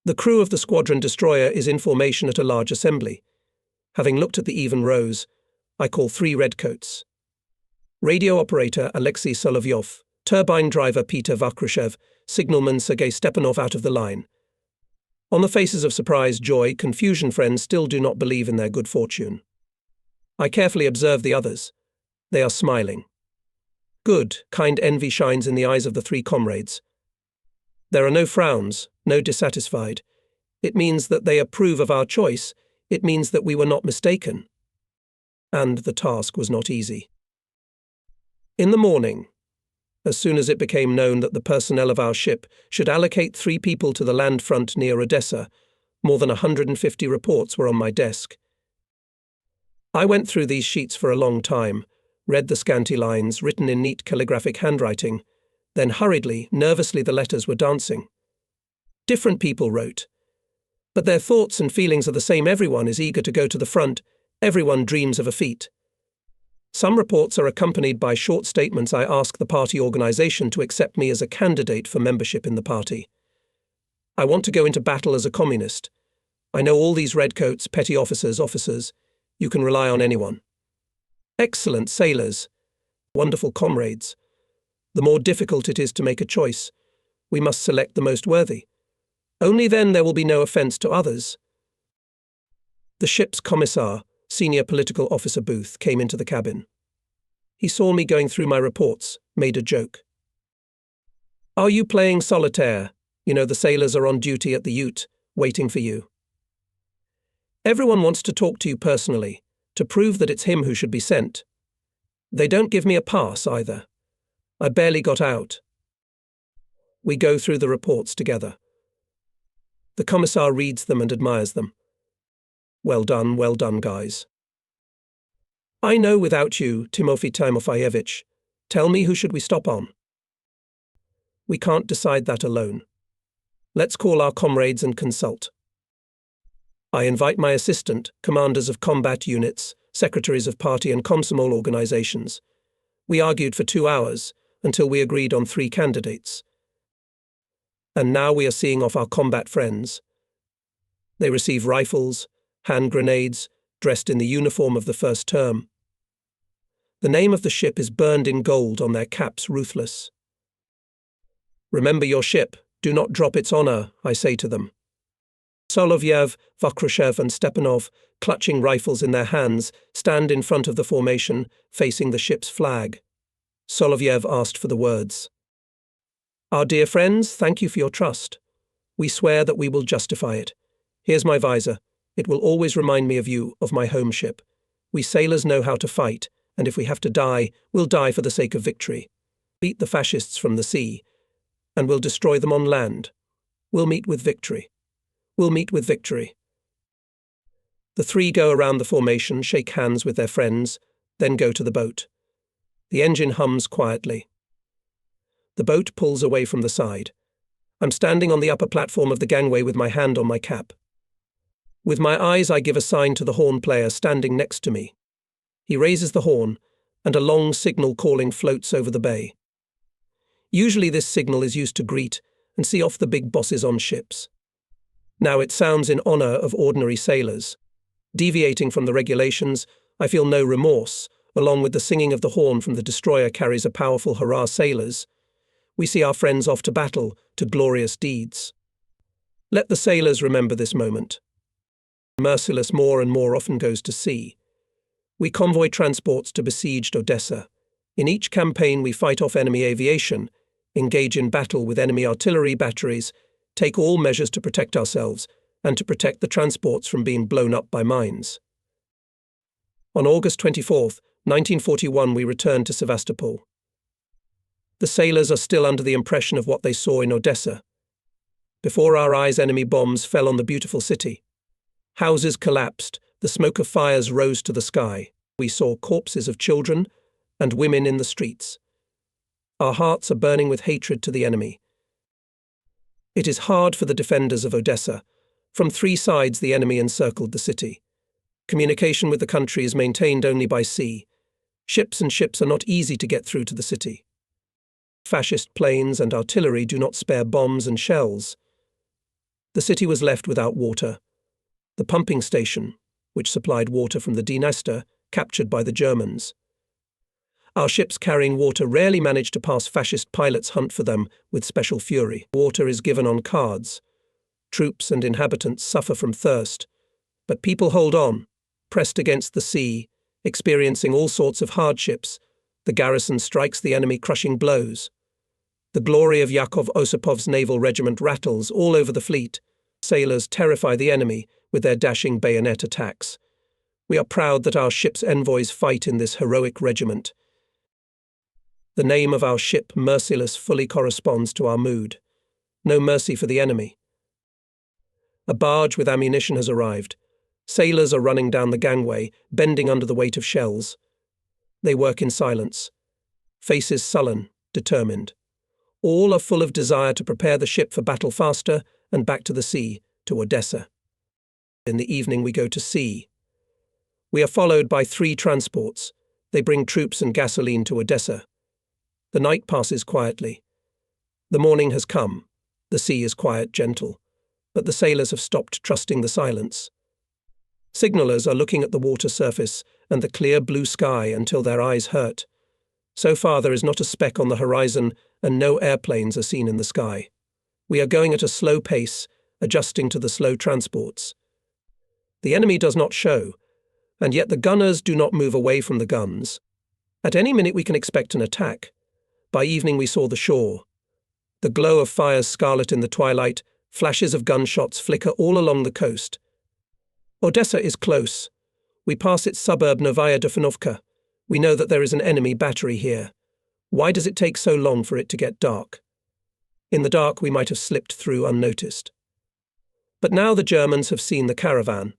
The crew of the squadron destroyer is in formation at a large assembly. Having looked at the even rows, I call 3 redcoats. Radio operator Alexei Solovyov, turbine driver Peter Vakrushev, signalman Sergei Stepanov out of the line. On the faces of surprise, joy, confusion, friends still do not believe in their good fortune. I carefully observe the others. They are smiling. Good, kind envy shines in the eyes of the 3 comrades. There are no frowns, no dissatisfied. It means that they approve of our choice. It means that we were not mistaken. And the task was not easy. In the morning, as soon as it became known that the personnel of our ship should allocate 3 people to the land front near Odessa, more than 150 reports were on my desk. I went through these sheets for a long time, read the scanty lines written in neat calligraphic handwriting, then hurriedly, nervously the letters were dancing. Different people wrote, but their thoughts and feelings are the same. Everyone is eager to go to the front. Everyone dreams of a feat. Some reports are accompanied by short statements. I ask the party organization to accept me as a candidate for membership in the party. I want to go into battle as a communist. I know all these redcoats, petty officers. You can rely on anyone. Excellent sailors. Wonderful comrades. The more difficult it is to make a choice, we must select the most worthy. Only then there will be no offense to others. The ship's commissar, senior political officer Booth, came into the cabin. He saw me going through my reports, made a joke. "Are you playing solitaire? You know the sailors are on duty at the Ute, waiting for you. Everyone wants to talk to you personally, to prove that it's him who should be sent. They don't give me a pass either. I barely got out." We go through the reports together. The commissar reads them and admires them. Well done, guys. "I know without you, Timofey Timofeyevich. Tell me, who should we stop on?" "We can't decide that alone. Let's call our comrades and consult." I invite my assistant, commanders of combat units, secretaries of party and Komsomol organizations. We argued for 2 hours, until we agreed on 3 candidates. And now we are seeing off our combat friends. They receive rifles, hand grenades, dressed in the uniform of the first term. The name of the ship is burned in gold on their caps, ruthless. "Remember your ship, do not drop its honor," I say to them. Solovyev, Vakrushev and Stepanov, clutching rifles in their hands, stand in front of the formation, facing the ship's flag. Solovyev asked for the words. "Our dear friends, thank you for your trust. We swear that we will justify it. Here's my visor. It will always remind me of you, of my home ship. We sailors know how to fight, and if we have to die, we'll die for the sake of victory. Beat the fascists from the sea, and we'll destroy them on land. We'll meet with victory. We'll meet with victory." The 3 go around the formation, shake hands with their friends, then go to the boat. The engine hums quietly. The boat pulls away from the side. I'm standing on the upper platform of the gangway with my hand on my cap. With my eyes I give a sign to the horn player standing next to me. He raises the horn, and a long signal calling floats over the bay. Usually this signal is used to greet and see off the big bosses on ships. Now it sounds in honor of ordinary sailors. Deviating from the regulations, I feel no remorse. Along with the singing of the horn from the destroyer carries a powerful hurrah, sailors. We see our friends off to battle, to glorious deeds. Let the sailors remember this moment. Merciless more and more often goes to sea. We convoy transports to besieged Odessa. In each campaign we fight off enemy aviation, engage in battle with enemy artillery batteries, take all measures to protect ourselves and to protect the transports from being blown up by mines. On August 24th, 1941 we returned to Sevastopol. The sailors are still under the impression of what they saw in Odessa. Before our eyes enemy bombs fell on the beautiful city. Houses collapsed, the smoke of fires rose to the sky. We saw corpses of children and women in the streets. Our hearts are burning with hatred to the enemy. It is hard for the defenders of Odessa. From 3 sides the enemy encircled the city. Communication with the country is maintained only by sea. Ships are not easy to get through to the city. Fascist planes and artillery do not spare bombs and shells. The city was left without water. The pumping station, which supplied water from the Dniester, captured by the Germans. Our ships carrying water rarely manage to pass fascist pilots' hunt for them with special fury. Water is given on cards. Troops and inhabitants suffer from thirst. But people hold on, pressed against the sea, experiencing all sorts of hardships. The garrison strikes the enemy crushing blows. The glory of Yakov Osipov's naval regiment rattles all over the fleet. Sailors terrify the enemy with their dashing bayonet attacks. We are proud that our ship's envoys fight in this heroic regiment. The name of our ship, Merciless, fully corresponds to our mood. No mercy for the enemy. A barge with ammunition has arrived. Sailors are running down the gangway, bending under the weight of shells. They work in silence. Faces sullen, determined. All are full of desire to prepare the ship for battle faster and back to the sea, to Odessa. In the evening we go to sea. We are followed by 3 transports. They bring troops and gasoline to Odessa. The night passes quietly. The morning has come. The sea is quiet, gentle. But the sailors have stopped trusting the silence. Signallers are looking at the water surface and the clear blue sky until their eyes hurt. So far there is not a speck on the horizon and no airplanes are seen in the sky. We are going at a slow pace, adjusting to the slow transports. The enemy does not show, and yet the gunners do not move away from the guns. At any minute we can expect an attack. By evening we saw the shore. The glow of fires scarlet in the twilight, flashes of gunshots flicker all along the coast. Odessa is close. We pass its suburb Novaya Dufanovka. We know that there is an enemy battery here. Why does it take so long for it to get dark? In the dark we might have slipped through unnoticed. But now the Germans have seen the caravan.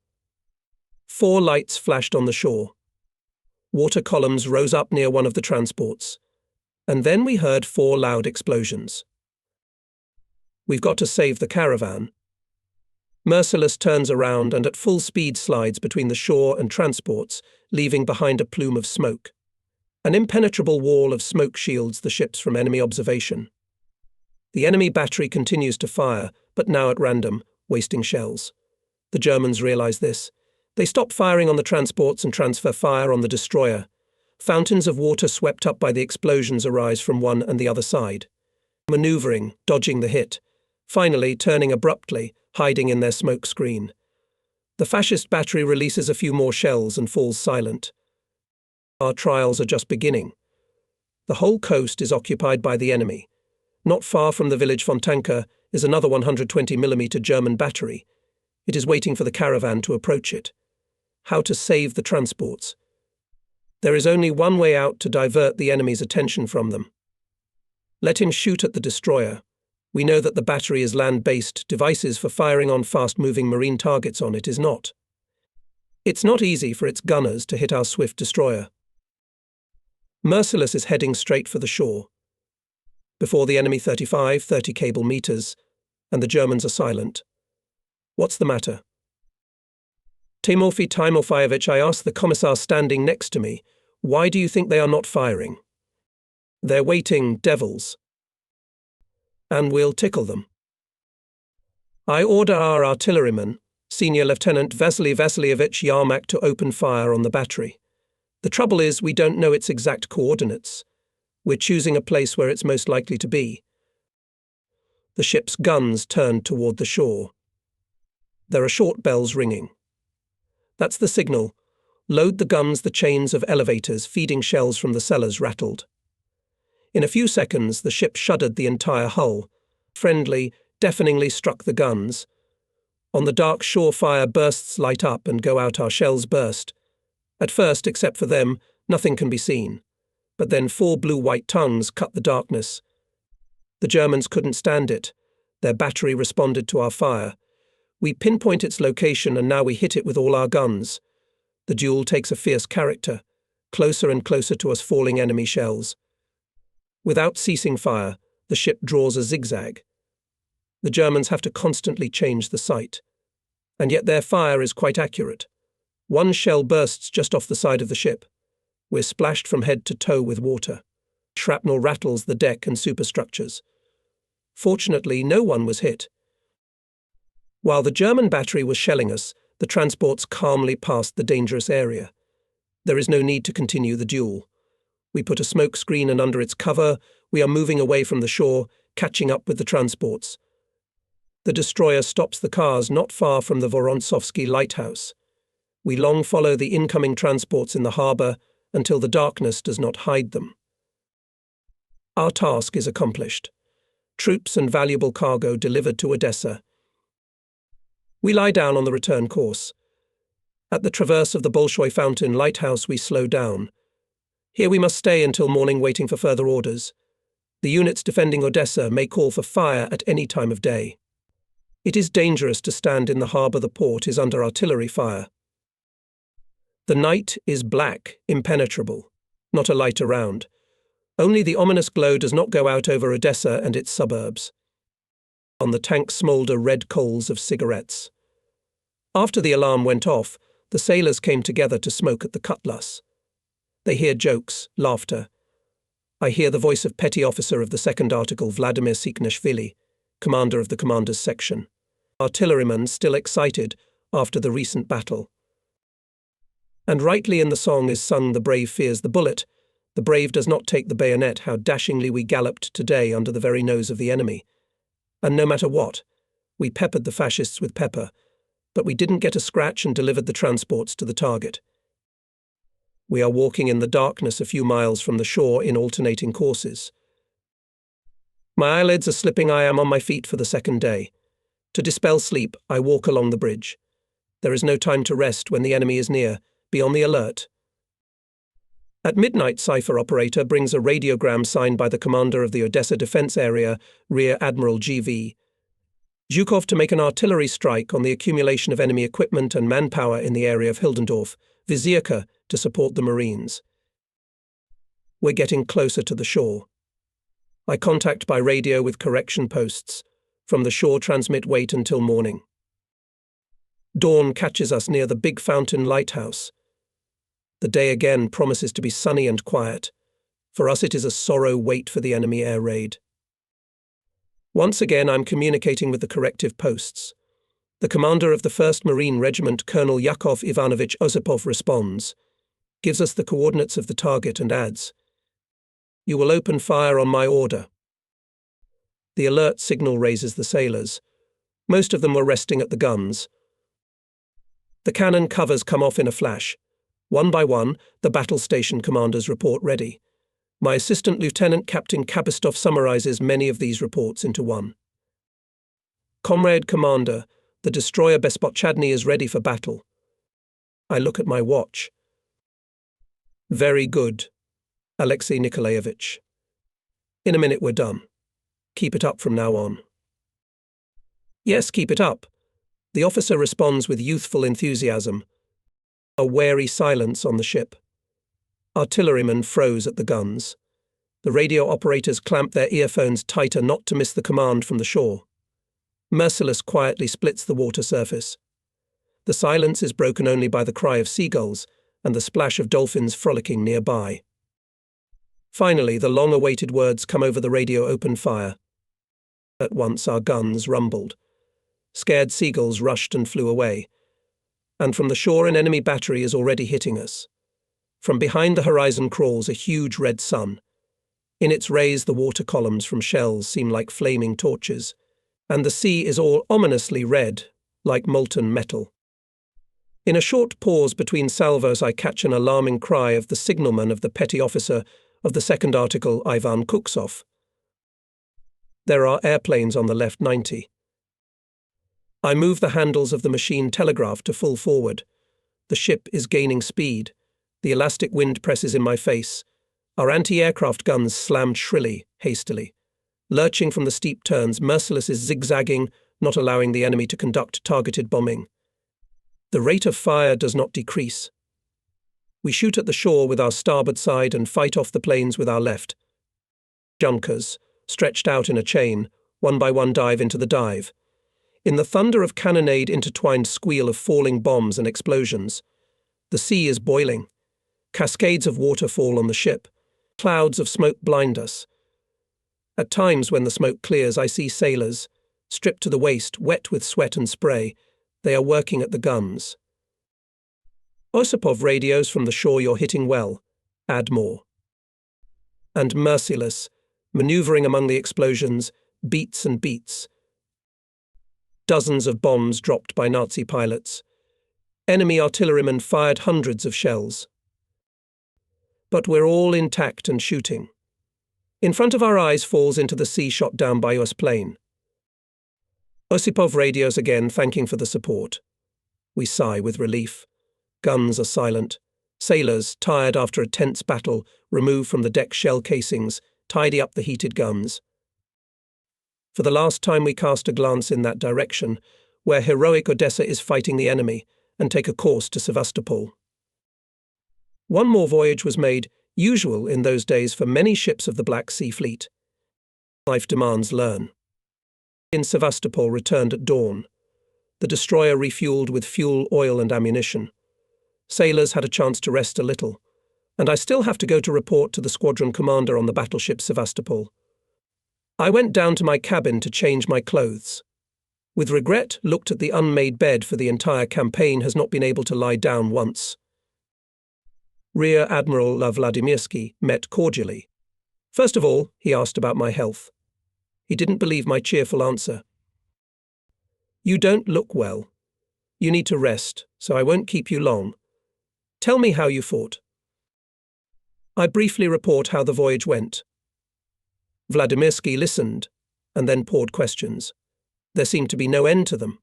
4 lights flashed on the shore. Water columns rose up near one of the transports. And then we heard 4 loud explosions. We've got to save the caravan. Merciless turns around and at full speed slides between the shore and transports, leaving behind a plume of smoke. An impenetrable wall of smoke shields the ships from enemy observation. The enemy battery continues to fire, but now at random, wasting shells. The Germans realize this. They stop firing on the transports and transfer fire on the destroyer. Fountains of water swept up by the explosions arise from one and the other side. Maneuvering, dodging the hit. Finally, turning abruptly, hiding in their smoke screen. The fascist battery releases a few more shells and falls silent. Our trials are just beginning. The whole coast is occupied by the enemy. Not far from the village Fontanka is another 120mm German battery. It is waiting for the caravan to approach it. How to save the transports? There is only one way out to divert the enemy's attention from them. Let him shoot at the destroyer. We know that the battery is land-based. Devices for firing on fast-moving marine targets on it is not. It's not easy for its gunners to hit our swift destroyer. Merciless is heading straight for the shore. Before the enemy 30 cable meters, and the Germans are silent. What's the matter? Timofey Timofeyevich, I asked the commissar standing next to me, why do you think they are not firing? They're waiting, devils. And we'll tickle them. I order our artilleryman, Senior Lieutenant Vasily Vasilievich Yarmak, to open fire on the battery. The trouble is we don't know its exact coordinates. We're choosing a place where it's most likely to be. The ship's guns turned toward the shore. There are short bells ringing. That's the signal. Load the guns. The chains of elevators feeding shells from the cellars rattled. In a few seconds, the ship shuddered the entire hull. Friendly, deafeningly struck the guns. On the dark shore, fire bursts light up and go out. Our shells burst. At first, except for them, nothing can be seen. But then 4 blue-white tongues cut the darkness. The Germans couldn't stand it. Their battery responded to our fire. We pinpoint its location and now we hit it with all our guns. The duel takes a fierce character, closer and closer to us falling enemy shells. Without ceasing fire, the ship draws a zigzag. The Germans have to constantly change the sight. And yet their fire is quite accurate. 1 shell bursts just off the side of the ship. We're splashed from head to toe with water. Shrapnel rattles the deck and superstructures. Fortunately, no one was hit. While the German battery was shelling us, the transports calmly passed the dangerous area. There is no need to continue the duel. We put a smoke screen, and under its cover, we are moving away from the shore, catching up with the transports. The destroyer stops the cars not far from the Vorontsovsky lighthouse. We long follow the incoming transports in the harbour until the darkness does not hide them. Our task is accomplished. Troops and valuable cargo delivered to Odessa. We lie down on the return course. At the traverse of the Bolshoi Fountain lighthouse, we slow down. Here we must stay until morning, waiting for further orders. The units defending Odessa may call for fire at any time of day. It is dangerous to stand in the harbour. The port is under artillery fire. The night is black, impenetrable. Not a light around. Only the ominous glow does not go out over Odessa and its suburbs. On the tanks smoulder red coals of cigarettes. After the alarm went off, the sailors came together to smoke at the cutlass. They hear jokes, laughter. I hear the voice of Petty Officer of the Second Article Vladimir Siknashvili, commander of the commander's section. Artilleryman still excited after the recent battle. And rightly in the song is sung, "The brave fears the bullet. The brave does not take the bayonet. How dashingly we galloped today under the very nose of the enemy. And no matter what, we peppered the fascists with pepper, but we didn't get a scratch and delivered the transports to the target." We are walking in the darkness a few miles from the shore in alternating courses. My eyelids are slipping. I am on my feet for the second day. To dispel sleep, I walk along the bridge. There is no time to rest when the enemy is near. Be on the alert. At midnight, cipher operator brings a radiogram signed by the commander of the Odessa Defense Area, Rear Admiral G.V. Zhukov, to make an artillery strike on the accumulation of enemy equipment and manpower in the area of Hildenorf, Vizierka to support the Marines. We're getting closer to the shore. I contact by radio with correction posts. From the shore, transmit wait until morning. Dawn catches us near the big fountain lighthouse. The day again promises to be sunny and quiet. For us it is a sorrow wait for the enemy air raid. Once again I'm communicating with the corrective posts. The commander of the 1st Marine Regiment, Colonel Yakov Ivanovich Osipov, responds, gives us the coordinates of the target and adds, "You will open fire on my order." The alert signal raises the sailors. Most of them were resting at the guns. The cannon covers come off in a flash. One by one, the battle station commanders report ready. My assistant Lieutenant Captain Kabistov summarizes many of these reports into one. "Comrade Commander, the destroyer Bespotchadny is ready for battle." I look at my watch. "Very good, Alexei Nikolaevich. In a minute we're done. Keep it up from now on." "Yes, keep it up." The officer responds with youthful enthusiasm. A wary silence on the ship. Artillerymen froze at the guns. The radio operators clamped their earphones tighter not to miss the command from the shore. Merciless quietly splits the water surface. The silence is broken only by the cry of seagulls and the splash of dolphins frolicking nearby. Finally, the long-awaited words come over the radio: "Open fire." At once our guns rumbled. Scared seagulls rushed and flew away. And from the shore an enemy battery is already hitting us. From behind the horizon crawls a huge red sun. In its rays the water columns from shells seem like flaming torches, and the sea is all ominously red, like molten metal. In a short pause between salvos I catch an alarming cry of the signalman of the petty officer of the second article, Ivan Kuksov. There are airplanes on the left 90. I move the handles of the machine telegraph to full forward. The ship is gaining speed. The elastic wind presses in my face. Our anti-aircraft guns slammed shrilly, hastily. Lurching from the steep turns, Merciless is zigzagging, not allowing the enemy to conduct targeted bombing. The rate of fire does not decrease. We shoot at the shore with our starboard side and fight off the planes with our left. Junkers, stretched out in a chain, one by one dive into the dive. In the thunder of cannonade, intertwined squeal of falling bombs and explosions. The sea is boiling. Cascades of water fall on the ship. Clouds of smoke blind us. At times when the smoke clears, I see sailors, stripped to the waist, wet with sweat and spray. They are working at the guns. Osipov radios from the shore, you're hitting well. Add more. And merciless, maneuvering among the explosions, beats and beats. Dozens of bombs dropped by Nazi pilots. Enemy artillerymen fired hundreds of shells. But we're all intact and shooting. In front of our eyes falls into the sea shot down by US plane. Osipov radios again, thanking for the support. We sigh with relief. Guns are silent. Sailors, tired after a tense battle, remove from the deck shell casings, tidy up the heated guns. For the last time we cast a glance in that direction, where heroic Odessa is fighting the enemy, and take a course to Sevastopol. One more voyage was made, usual in those days for many ships of the Black Sea Fleet. Life demands learn. In Sevastopol returned at dawn. The destroyer refueled with fuel, oil and ammunition. Sailors had a chance to rest a little, and I still have to go to report to the squadron commander on the battleship Sevastopol. I went down to my cabin to change my clothes. With regret, looked at the unmade bed for the entire campaign has not been able to lie down once. Rear Admiral Vladimirsky met cordially. First of all, he asked about my health. He didn't believe my cheerful answer. You don't look well. You need to rest, so I won't keep you long. Tell me how you fought. I briefly report how the voyage went. Vladimirsky listened, and then poured questions. There seemed to be no end to them.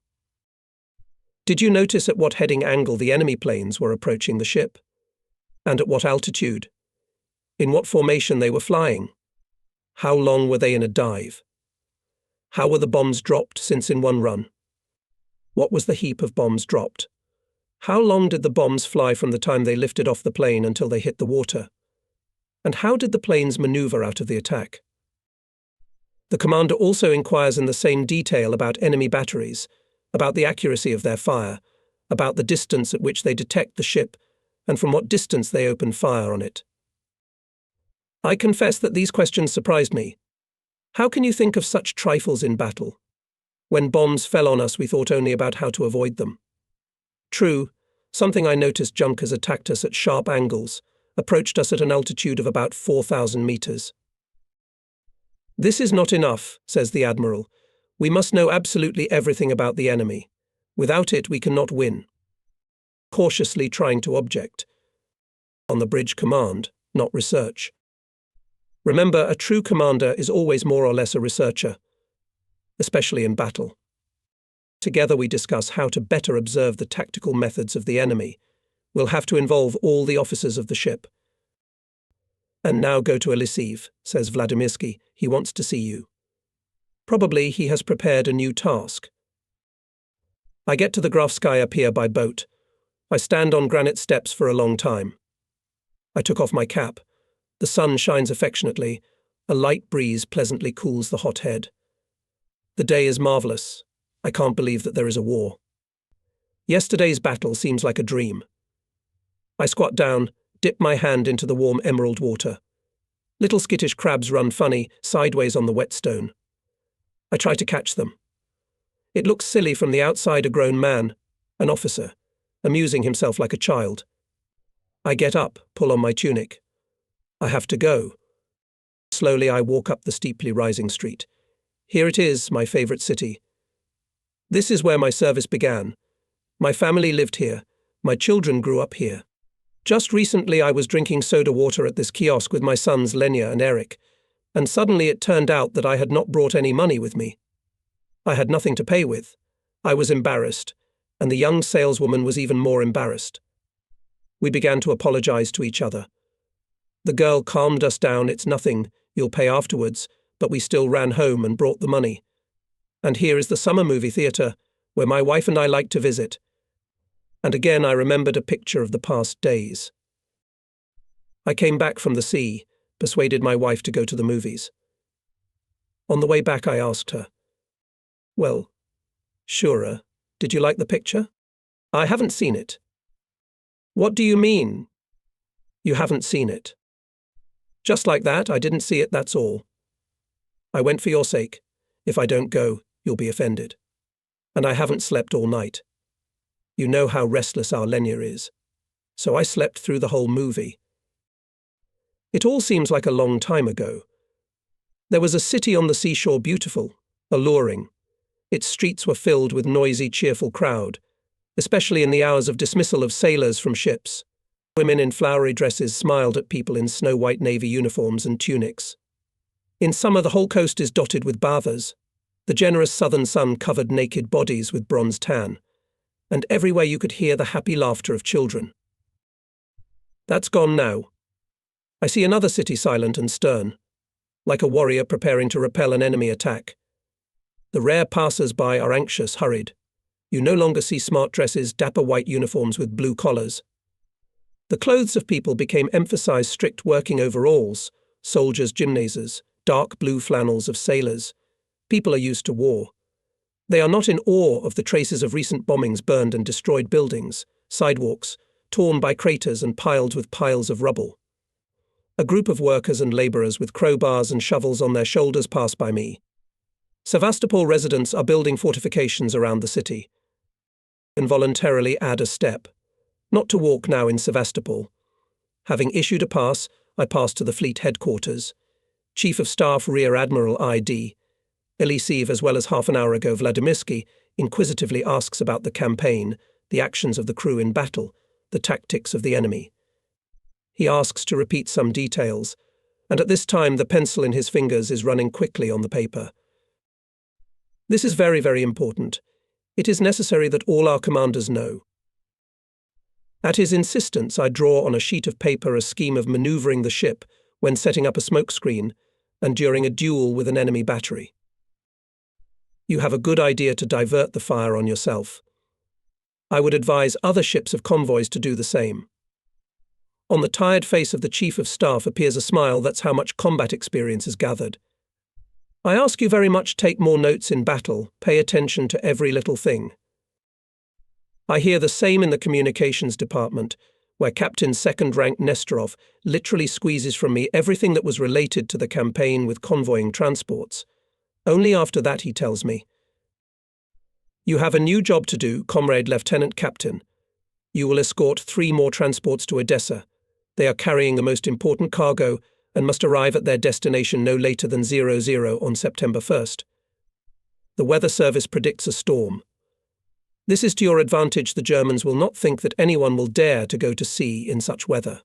Did you notice at what heading angle the enemy planes were approaching the ship? And at what altitude? In what formation they were flying? How long were they in a dive? How were the bombs dropped since in one run? What was the heap of bombs dropped? How long did the bombs fly from the time they lifted off the plane until they hit the water? And how did the planes maneuver out of the attack? The commander also inquires in the same detail about enemy batteries, about the accuracy of their fire, about the distance at which they detect the ship, and from what distance they open fire on it. I confess that these questions surprised me. How can you think of such trifles in battle? When bombs fell on us, we thought only about how to avoid them. True, something I noticed junkers attacked us at sharp angles, approached us at an altitude of about 4,000 meters. This is not enough, says the Admiral. We must know absolutely everything about the enemy. Without it, we cannot win. Cautiously trying to object. On the bridge command, not research. Remember, a true commander is always more or less a researcher, especially in battle. Together we discuss how to better observe the tactical methods of the enemy. We'll have to involve all the officers of the ship. And now go to Elisiv, says Vladimirsky. He wants to see you. Probably he has prepared a new task. I get to the Grafskaya pier by boat. I stand on granite steps for a long time. I took off my cap. The sun shines affectionately. A light breeze pleasantly cools the hot head. The day is marvelous. I can't believe that there is a war. Yesterday's battle seems like a dream. I squat down, dip my hand into the warm emerald water. Little skittish crabs run funny, sideways on the wet stone. I try to catch them. It looks silly from the outside, a grown man, an officer, amusing himself like a child. I get up, pull on my tunic. I have to go. Slowly I walk up the steeply rising street. Here it is, my favourite city. This is where my service began. My family lived here. My children grew up here. Just recently I was drinking soda water at this kiosk with my sons Lenya and Eric, and suddenly it turned out that I had not brought any money with me. I had nothing to pay with. I was embarrassed, and the young saleswoman was even more embarrassed. We began to apologize to each other. The girl calmed us down. It's nothing, you'll pay afterwards, but we still ran home and brought the money. And here is the summer movie theatre, where my wife and I like to visit. And again I remembered a picture of the past days. I came back from the sea, persuaded my wife to go to the movies. On the way back I asked her, "Well, Shura, did you like the picture?" "I haven't seen it." "What do you mean? You haven't seen it?" "Just like that, I didn't see it, that's all. I went for your sake. If I don't go, you'll be offended. And I haven't slept all night. You know how restless our Lenya is. So I slept through the whole movie. It all seems like a long time ago. There was a city on the seashore, beautiful, alluring. Its streets were filled with noisy, cheerful crowd, especially in the hours of dismissal of sailors from ships. Women in flowery dresses smiled at people in snow-white navy uniforms and tunics. In summer, the whole coast is dotted with bathers. The generous southern sun covered naked bodies with bronze tan, and everywhere you could hear the happy laughter of children. That's gone now. I see another city silent and stern, like a warrior preparing to repel an enemy attack. The rare passers-by are anxious, hurried. You no longer see smart dresses, dapper white uniforms with blue collars. The clothes of people became emphasized strict working overalls, soldiers' gymnasies, dark blue flannels of sailors. People are used to war. They are not in awe of the traces of recent bombings, burned and destroyed buildings, sidewalks, torn by craters and piled with piles of rubble. A group of workers and laborers with crowbars and shovels on their shoulders pass by me. Sevastopol residents are building fortifications around the city. Involuntarily add a step. Not to walk now in Sevastopol. Having issued a pass, I pass to the fleet headquarters. Chief of Staff Rear Admiral I.D. Eliseev, as well as half an hour ago Vladimirsky, inquisitively asks about the campaign, the actions of the crew in battle, the tactics of the enemy. He asks to repeat some details, and at this time the pencil in his fingers is running quickly on the paper. This is very, very important. It is necessary that all our commanders know. At his insistence, I draw on a sheet of paper a scheme of maneuvering the ship when setting up a smokescreen and during a duel with an enemy battery. You have a good idea to divert the fire on yourself. I would advise other ships of convoys to do the same. On the tired face of the Chief of Staff appears a smile. That's how much combat experience is gathered. I ask you very much, take more notes in battle, pay attention to every little thing. I hear the same in the communications department, where Captain Second-Rank Nestorov literally squeezes from me everything that was related to the campaign with convoying transports. Only after that he tells me, "You have a new job to do, Comrade Lieutenant Captain. You will escort 3 more transports to Odessa. They are carrying the most important cargo and must arrive at their destination no later than 00 on September 1st. The weather service predicts a storm. This is to your advantage. The Germans will not think that anyone will dare to go to sea in such weather."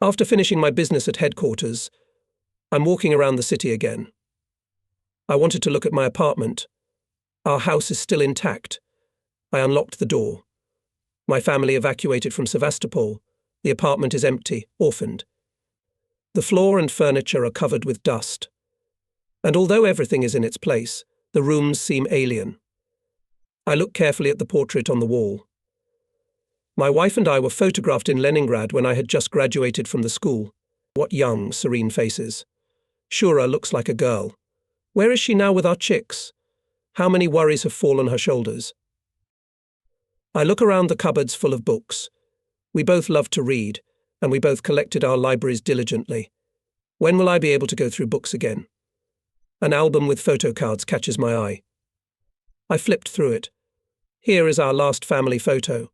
After finishing my business at headquarters, I'm walking around the city again. I wanted to look at my apartment. Our house is still intact. I unlocked the door. My family evacuated from Sevastopol. The apartment is empty, orphaned. The floor and furniture are covered with dust. And although everything is in its place, the rooms seem alien. I look carefully at the portrait on the wall. My wife and I were photographed in Leningrad when I had just graduated from the school. What young, serene faces. Shura looks like a girl. Where is she now with our chicks? How many worries have fallen her shoulders? I look around the cupboards full of books. We both love to read, and we both collected our libraries diligently. When will I be able to go through books again? An album with photo cards catches my eye. I flipped through it. Here is our last family photo.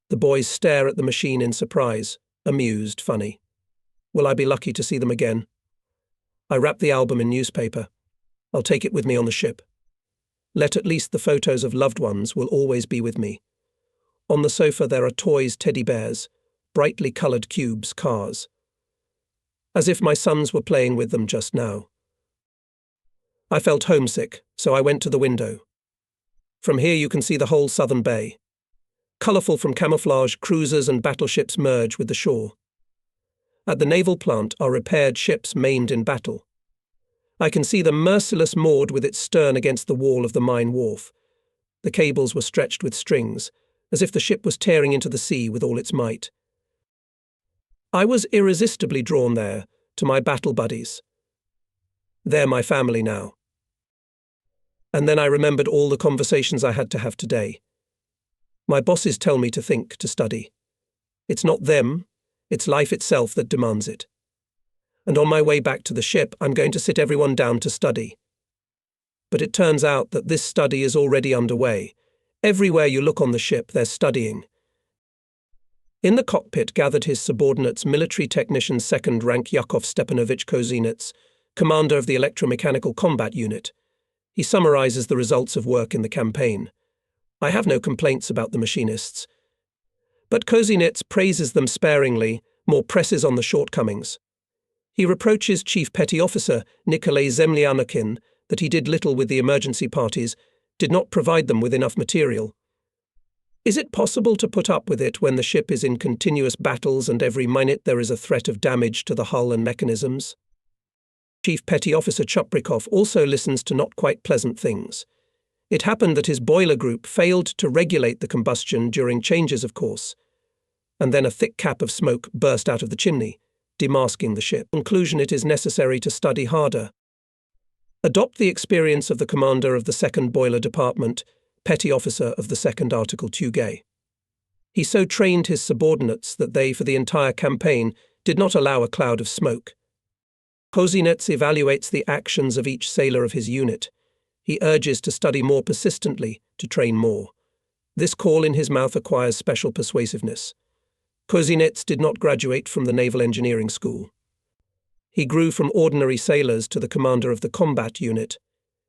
The boys stare at the machine in surprise, amused, funny. Will I be lucky to see them again? I wrap the album in newspaper. I'll take it with me on the ship. Let at least the photos of loved ones will always be with me. On the sofa there are toys, teddy bears, brightly coloured cubes, cars. As if my sons were playing with them just now. I felt homesick, so I went to the window. From here you can see the whole southern bay. Colourful from camouflage, cruisers and battleships merge with the shore. At the naval plant are repaired ships maimed in battle. I can see the Merciless moored with its stern against the wall of the mine wharf. The cables were stretched with strings, as if the ship was tearing into the sea with all its might. I was irresistibly drawn there, to my battle buddies. They're my family now. And then I remembered all the conversations I had to have today. My bosses tell me to think, to study. It's not them, it's life itself that demands it. And on my way back to the ship, I'm going to sit everyone down to study. But it turns out that this study is already underway. Everywhere you look on the ship, they're studying. In the cockpit gathered his subordinates, military technician second rank Yakov Stepanovich Kozinets, commander of the electromechanical combat unit. He summarizes the results of work in the campaign. I have no complaints about the machinists. But Kozinets praises them sparingly, more presses on the shortcomings. He reproaches Chief Petty Officer Nikolai Zemlyanukin that he did little with the emergency parties, did not provide them with enough material. Is it possible to put up with it when the ship is in continuous battles and every minute there is a threat of damage to the hull and mechanisms? Chief Petty Officer Chuprikov also listens to not quite pleasant things. It happened that his boiler group failed to regulate the combustion during changes of course, and then a thick cap of smoke burst out of the chimney, demasking the ship. In conclusion, it is necessary to study harder. Adopt the experience of the commander of the 2nd Boiler Department, Petty Officer of the 2nd Article Tugay. He so trained his subordinates that they, for the entire campaign, did not allow a cloud of smoke. Kozinets evaluates the actions of each sailor of his unit. He urges to study more persistently, to train more. This call in his mouth acquires special persuasiveness. Kozinets did not graduate from the Naval Engineering School. He grew from ordinary sailors to the commander of the combat unit.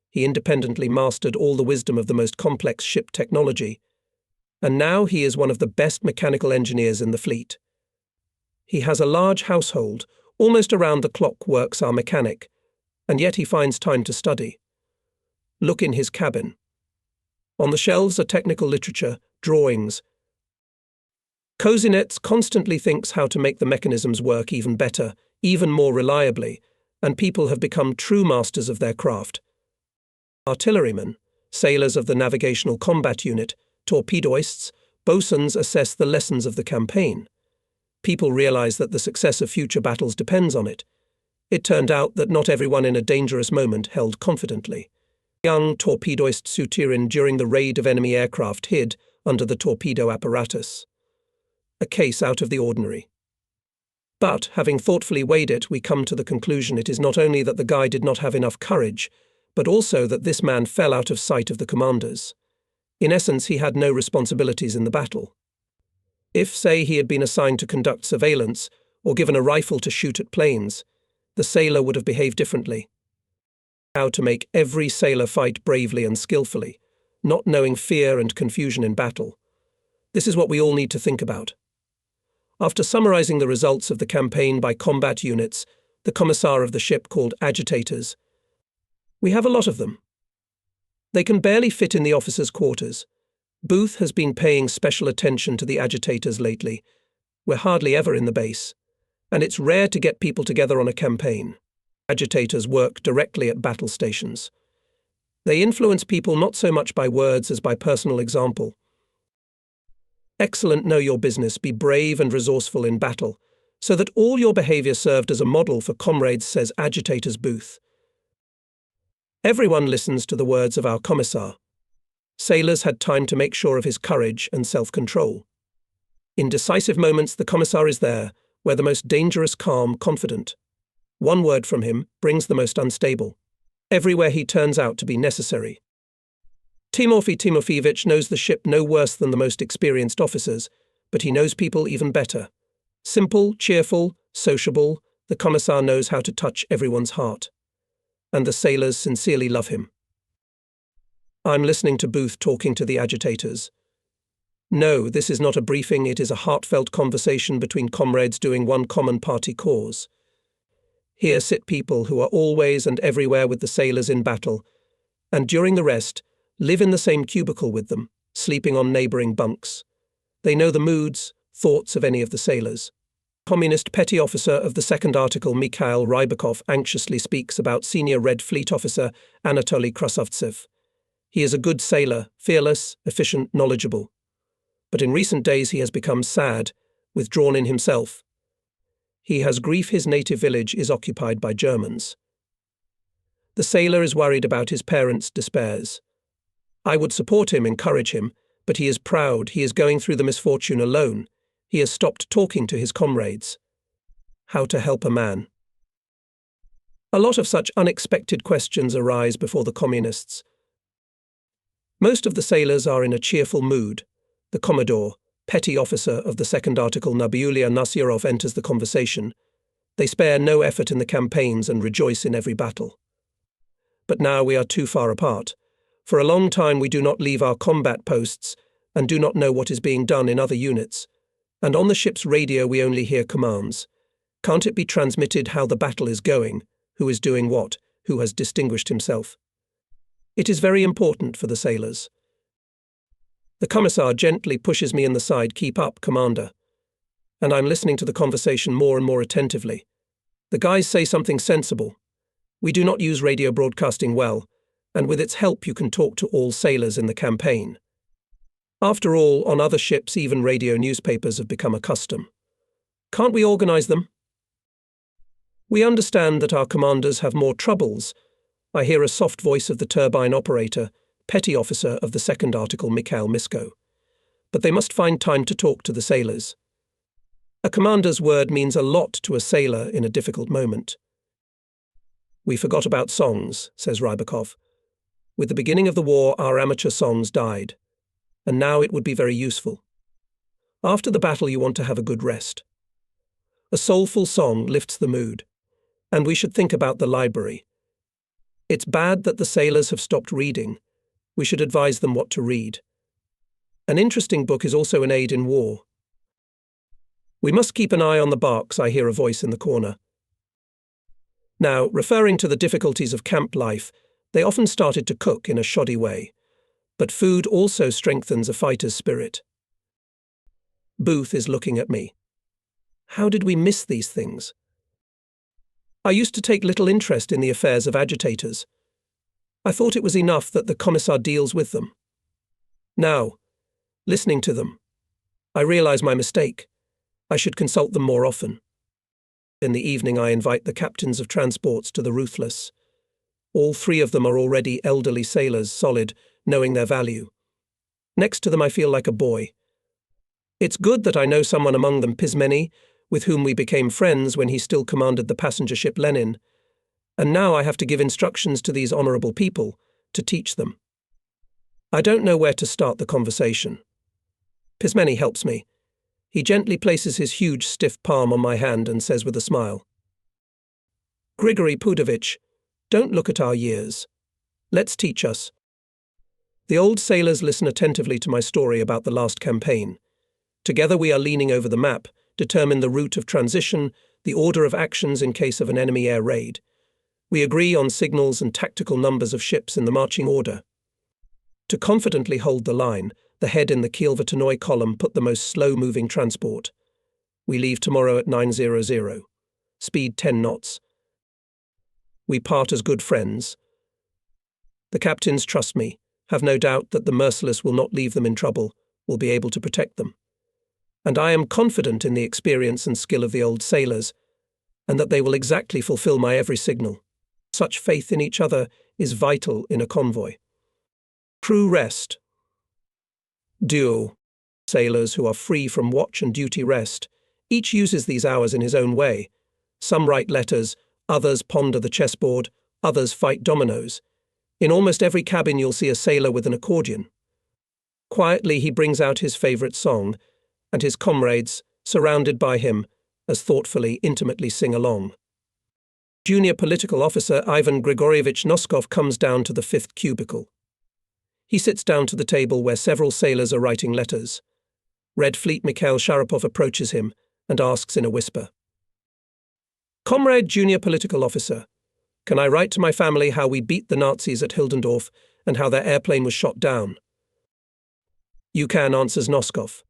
He independently mastered all the wisdom of the most complex ship technology, and now he is one of the best mechanical engineers in the fleet. He has a large household. Almost around the clock works our mechanic, and yet he finds time to study. Look in his cabin. On the shelves are technical literature, drawings. Kozinets constantly thinks how to make the mechanisms work even better, even more reliably, and people have become true masters of their craft. Artillerymen, sailors of the navigational combat unit, torpedoists, bosuns assess the lessons of the campaign. People realize that the success of future battles depends on it. It turned out that not everyone in a dangerous moment held confidently. Young torpedoist Suturin during the raid of enemy aircraft hid under the torpedo apparatus. A case out of the ordinary. But, having thoughtfully weighed it, we come to the conclusion it is not only that the guy did not have enough courage, but also that this man fell out of sight of the commanders. In essence, he had no responsibilities in the battle. If, say, he had been assigned to conduct surveillance or given a rifle to shoot at planes, the sailor would have behaved differently. How to make every sailor fight bravely and skillfully, not knowing fear and confusion in battle. This is what we all need to think about. After summarizing the results of the campaign by combat units, the commissar of the ship called agitators, we have a lot of them. They can barely fit in the officers' quarters. Booth has been paying special attention to the agitators lately. We're hardly ever in the base, and it's rare to get people together on a campaign. Agitators work directly at battle stations. They influence people not so much by words as by personal example. Excellent, know your business, be brave and resourceful in battle, so that all your behavior served as a model for comrades, says agitators Booth. Everyone listens to the words of our commissar. Sailors had time to make sure of his courage and self-control. In decisive moments, the commissar is there, where the most dangerous, calm, confident. One word from him brings the most unstable. Everywhere he turns out to be necessary. Timofey Timofeyevich knows the ship no worse than the most experienced officers, but he knows people even better. Simple, cheerful, sociable, the commissar knows how to touch everyone's heart. And the sailors sincerely love him. I'm listening to Booth talking to the agitators. No, this is not a briefing, it is a heartfelt conversation between comrades doing one common party cause. Here sit people who are always and everywhere with the sailors in battle, and during the rest, live in the same cubicle with them, sleeping on neighboring bunks. They know the moods, thoughts of any of the sailors. Communist petty officer of the 2nd Article Mikhail Rybakov anxiously speaks about senior Red Fleet officer Anatoly Krasovtsev. He is a good sailor, fearless, efficient, knowledgeable. But in recent days he has become sad, withdrawn in himself. He has grief his native village is occupied by Germans. The sailor is worried about his parents' despairs. I would support him, encourage him, but he is proud, he is going through the misfortune alone. He has stopped talking to his comrades. How to help a man. A lot of such unexpected questions arise before the communists. Most of the sailors are in a cheerful mood. The Commodore, petty officer of the second article Nabiulia Nasirov, enters the conversation. They spare no effort in the campaigns and rejoice in every battle. But now we are too far apart. For a long time we do not leave our combat posts and do not know what is being done in other units. And on the ship's radio we only hear commands. Can't it be transmitted how the battle is going, who is doing what, who has distinguished himself? It is very important for the sailors. The commissar gently pushes me in the side. Keep up, Commander. And I'm listening to the conversation more and more attentively. The guys say something sensible. We do not use radio broadcasting well, and with its help you can talk to all sailors in the campaign. After all, on other ships even radio newspapers have become a custom. Can't we organize them? We understand that our commanders have more troubles. I hear a soft voice of the turbine operator, petty officer of the second article Mikhail Misko. But they must find time to talk to the sailors. A commander's word means a lot to a sailor in a difficult moment. We forgot about songs, says Rybakov. With the beginning of the war, our amateur songs died. And now it would be very useful. After the battle you want to have a good rest. A soulful song lifts the mood. And we should think about the library. It's bad that the sailors have stopped reading. We should advise them what to read. An interesting book is also an aid in war. We must keep an eye on the barks, I hear a voice in the corner. Now, referring to the difficulties of camp life, they often started to cook in a shoddy way. But food also strengthens a fighter's spirit. Booth is looking at me. How did we miss these things? I used to take little interest in the affairs of agitators. I thought it was enough that the commissar deals with them. Now, listening to them, I realize my mistake. I should consult them more often. In the evening I invite the captains of transports to the Ruthless. All three of them are already elderly sailors, solid, knowing their value. Next to them I feel like a boy. It's good that I know someone among them, Pismeni, with whom we became friends when he still commanded the passenger ship Lenin. And now I have to give instructions to these honourable people, to teach them. I don't know where to start the conversation. Pismeni helps me. He gently places his huge stiff palm on my hand and says with a smile, Grigory Pudovich, don't look at our years. Let's teach us. The old sailors listen attentively to my story about the last campaign. Together we are leaning over the map, determine the route of transition, the order of actions in case of an enemy air raid. We agree on signals and tactical numbers of ships in the marching order. To confidently hold the line, the head in the Kielvatanoy column put the most slow-moving transport. We leave tomorrow at 9:00. Speed 10 knots. We part as good friends. The captains trust me, have no doubt that the merciless will not leave them in trouble, will be able to protect them. And I am confident in the experience and skill of the old sailors, and that they will exactly fulfill my every signal. Such faith in each other is vital in a convoy. Crew rest. Duel. Sailors who are free from watch and duty rest. Each uses these hours in his own way. Some write letters, others ponder the chessboard, others fight dominoes. In almost every cabin you'll see a sailor with an accordion. Quietly he brings out his favourite song, and his comrades, surrounded by him, as thoughtfully, intimately sing along. Junior political officer Ivan Grigorievich Noskov comes down to the fifth cubicle. He sits down to the table where several sailors are writing letters. Red Fleet Mikhail Sharapov approaches him and asks in a whisper, Comrade Junior Political Officer, can I write to my family how we beat the Nazis at Hildenorf and how their airplane was shot down? You can, answers Noskov.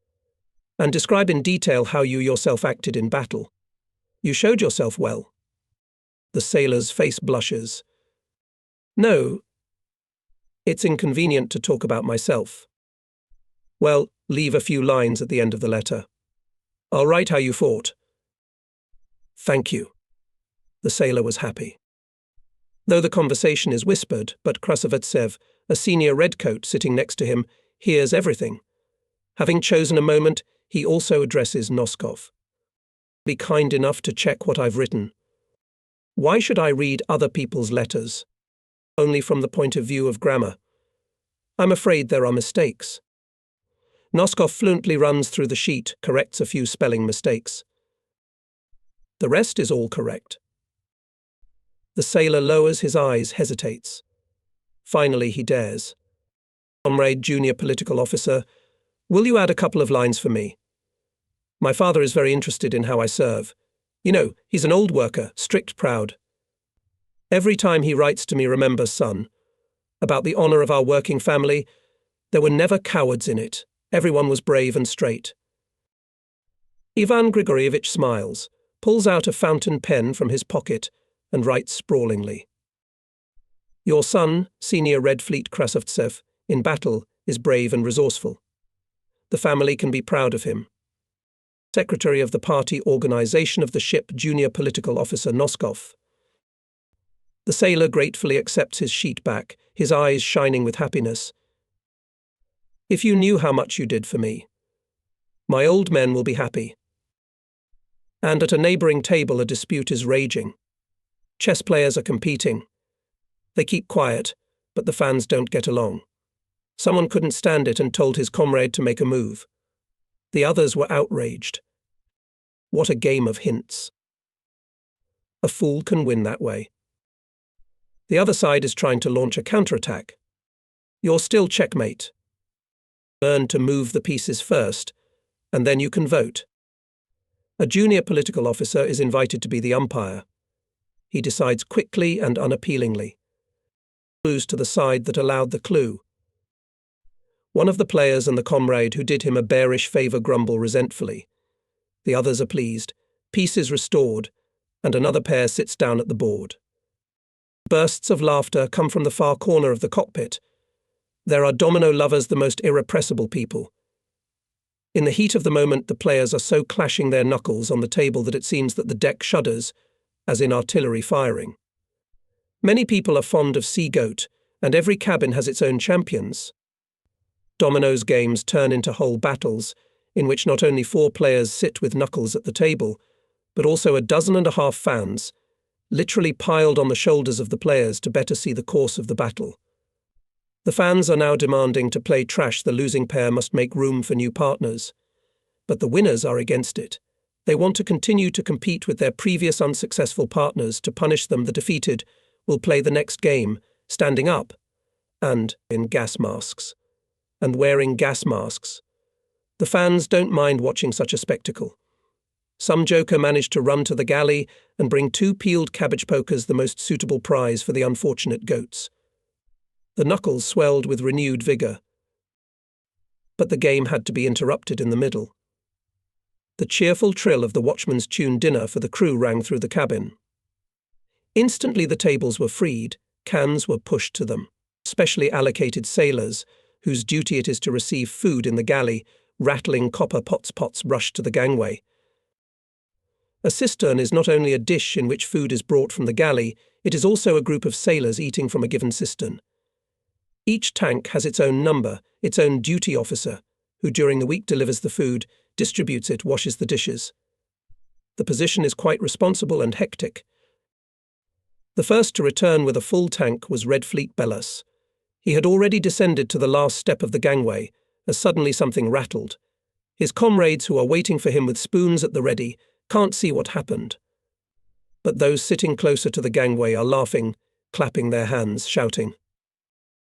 And describe in detail how you yourself acted in battle. You showed yourself well. The sailor's face blushes. No, it's inconvenient to talk about myself. Well, leave a few lines at the end of the letter. I'll write how you fought. Thank you. The sailor was happy. Though the conversation is whispered, but Krasavetsev, a senior redcoat sitting next to him, hears everything. Having chosen a moment, he also addresses Noskov. Be kind enough to check what I've written. Why should I read other people's letters? Only from the point of view of grammar. I'm afraid there are mistakes. Noskov fluently runs through the sheet, corrects a few spelling mistakes. The rest is all correct. The sailor lowers his eyes, hesitates. Finally, he dares. Comrade Junior Political Officer, will you add a couple of lines for me? My father is very interested in how I serve. You know, he's an old worker, strict, proud. Every time he writes to me, remember, son, about the honor of our working family, there were never cowards in it. Everyone was brave and straight. Ivan Grigorievich smiles, pulls out a fountain pen from his pocket, and writes sprawlingly. Your son, Senior Red Fleet Krasovtsev, in battle, is brave and resourceful. The family can be proud of him. Secretary of the Party Organization of the Ship, Junior Political Officer Noskov. The sailor gratefully accepts his sheet back, his eyes shining with happiness. If you knew how much you did for me. My old men will be happy. And at a neighboring table a dispute is raging. Chess players are competing. They keep quiet, but the fans don't get along. Someone couldn't stand it and told his comrade to make a move. The others were outraged. What a game of hints. A fool can win that way. The other side is trying to launch a counterattack. You're still checkmate. Learn to move the pieces first, and then you can vote. A junior political officer is invited to be the umpire. He decides quickly and unappealingly. Clues to the side that allowed the clue. One of the players and the comrade who did him a bearish favor grumble resentfully. The others are pleased, peace is restored, and another pair sits down at the board. Bursts of laughter come from the far corner of the cockpit. There are domino lovers, the most irrepressible people. In the heat of the moment, the players are so clashing their knuckles on the table that it seems that the deck shudders, as in artillery firing. Many people are fond of sea goat, and every cabin has its own champions. Dominoes games turn into whole battles, in which not only 4 players sit with knuckles at the table, but also 12 fans, literally piled on the shoulders of the players to better see the course of the battle. The fans are now demanding to play trash. The losing pair must make room for new partners. But the winners are against it. They want to continue to compete with their previous unsuccessful partners. To punish them, the defeated will play the next game, standing up, and in gas masks. And wearing gas masks. The fans don't mind watching such a spectacle. Some joker managed to run to the galley and bring 2 peeled cabbage pokers, the most suitable prize for the unfortunate goats. The knuckles swelled with renewed vigor. But the game had to be interrupted in the middle. The cheerful trill of the watchman's tune dinner for the crew rang through the cabin. Instantly the tables were freed, cans were pushed to them. Specially allocated sailors, whose duty it is to receive food in the galley, rattling copper pots rushed to the gangway. A cistern is not only a dish in which food is brought from the galley, it is also a group of sailors eating from a given cistern. Each tank has its own number, its own duty officer, who during the week delivers the food, distributes it, washes the dishes. The position is quite responsible and hectic. The first to return with a full tank was Red Fleet Belus. He had already descended to the last step of the gangway, as suddenly something rattled. His comrades, who are waiting for him with spoons at the ready, can't see what happened. But those sitting closer to the gangway are laughing, clapping their hands, shouting.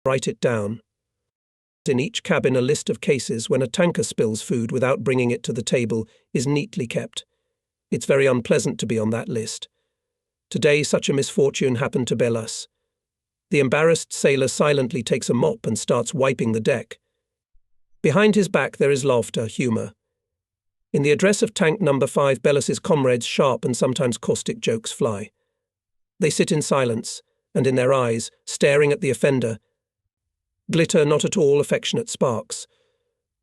Write it down. In each cabin a list of cases when a tanker spills food without bringing it to the table is neatly kept. It's very unpleasant to be on that list. Today such a misfortune happened to Belus. The embarrassed sailor silently takes a mop and starts wiping the deck. Behind his back there is laughter, humour. In the address of tank number 5, Belus's comrades' sharp and sometimes caustic jokes fly. They sit in silence, and in their eyes, staring at the offender, glitter not at all affectionate sparks.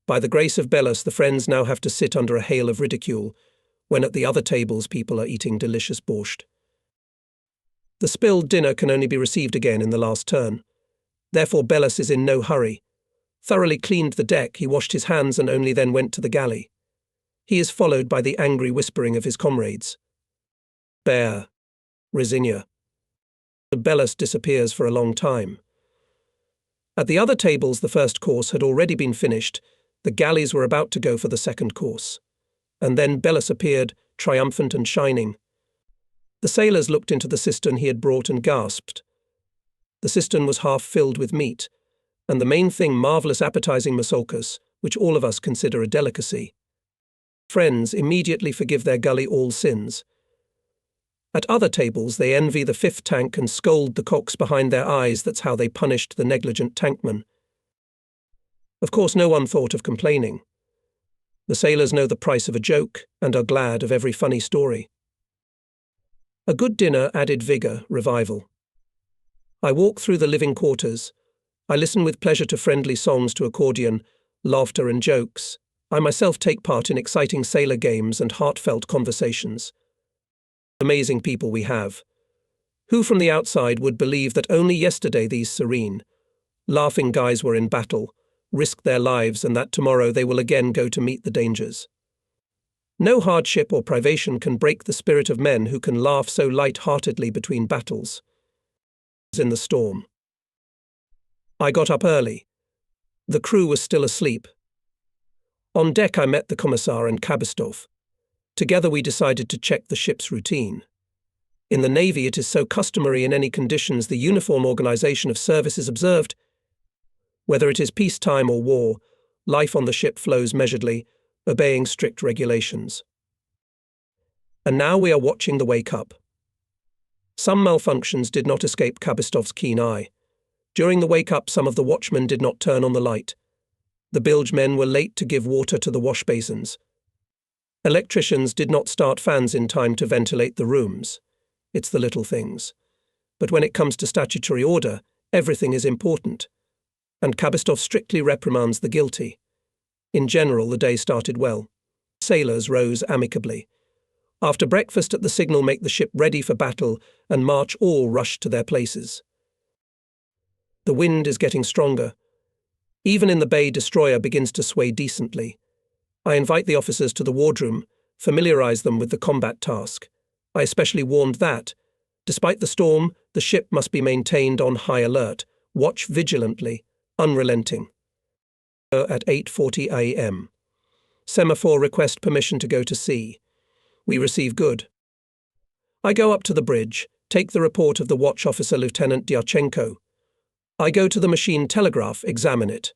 By the grace of Belus, the friends now have to sit under a hail of ridicule, when at the other tables people are eating delicious borscht. The spilled dinner can only be received again in the last turn. Therefore Belus is in no hurry. Thoroughly cleaned the deck, he washed his hands and only then went to the galley. He is followed by the angry whispering of his comrades. Bear. Resinia. Belus disappears for a long time. At the other tables, the first course had already been finished. The galleys were about to go for the second course. And then Belus appeared, triumphant and shining. The sailors looked into the cistern he had brought and gasped. The cistern was half filled with meat, and the main thing, marvellous appetizing masolkas, which all of us consider a delicacy. Friends immediately forgive their gully all sins. At other tables they envy the fifth tank and scold the cocks behind their eyes. That's how they punished the negligent tankman. Of course no one thought of complaining. The sailors know the price of a joke and are glad of every funny story. A good dinner added vigour, revival. I walk through the living quarters. I listen with pleasure to friendly songs to accordion, laughter and jokes. I myself take part in exciting sailor games and heartfelt conversations. Amazing people we have. Who from the outside would believe that only yesterday these serene, laughing guys were in battle, risked their lives, and that tomorrow they will again go to meet the dangers? No hardship or privation can break the spirit of men who can laugh so light-heartedly between battles. In the storm. I got up early. The crew was still asleep. On deck I met the Commissar and Kabistov. Together we decided to check the ship's routine. In the Navy it is so customary in any conditions the uniform organization of service is observed. Whether it is peacetime or war, life on the ship flows measuredly, obeying strict regulations. And now we are watching the wake-up. Some malfunctions did not escape Kabistov's keen eye. During the wake-up some of the watchmen did not turn on the light. The bilge men were late to give water to the wash basins. Electricians did not start fans in time to ventilate the rooms. It's the little things. But when it comes to statutory order, everything is important. And Kabistov strictly reprimands the guilty. In general, the day started well. Sailors rose amicably. After breakfast at the signal, make the ship ready for battle, and march, all rushed to their places. The wind is getting stronger. Even in the bay, destroyer begins to sway decently. I invite the officers to the wardroom, familiarize them with the combat task. I especially warned that, despite the storm, the ship must be maintained on high alert. Watch vigilantly, unrelenting. At 8:40 a.m. Semaphore request permission to go to sea. We receive good. I go up to the bridge, take the report of the watch officer Lieutenant Dyachenko. I go to the machine telegraph, examine it.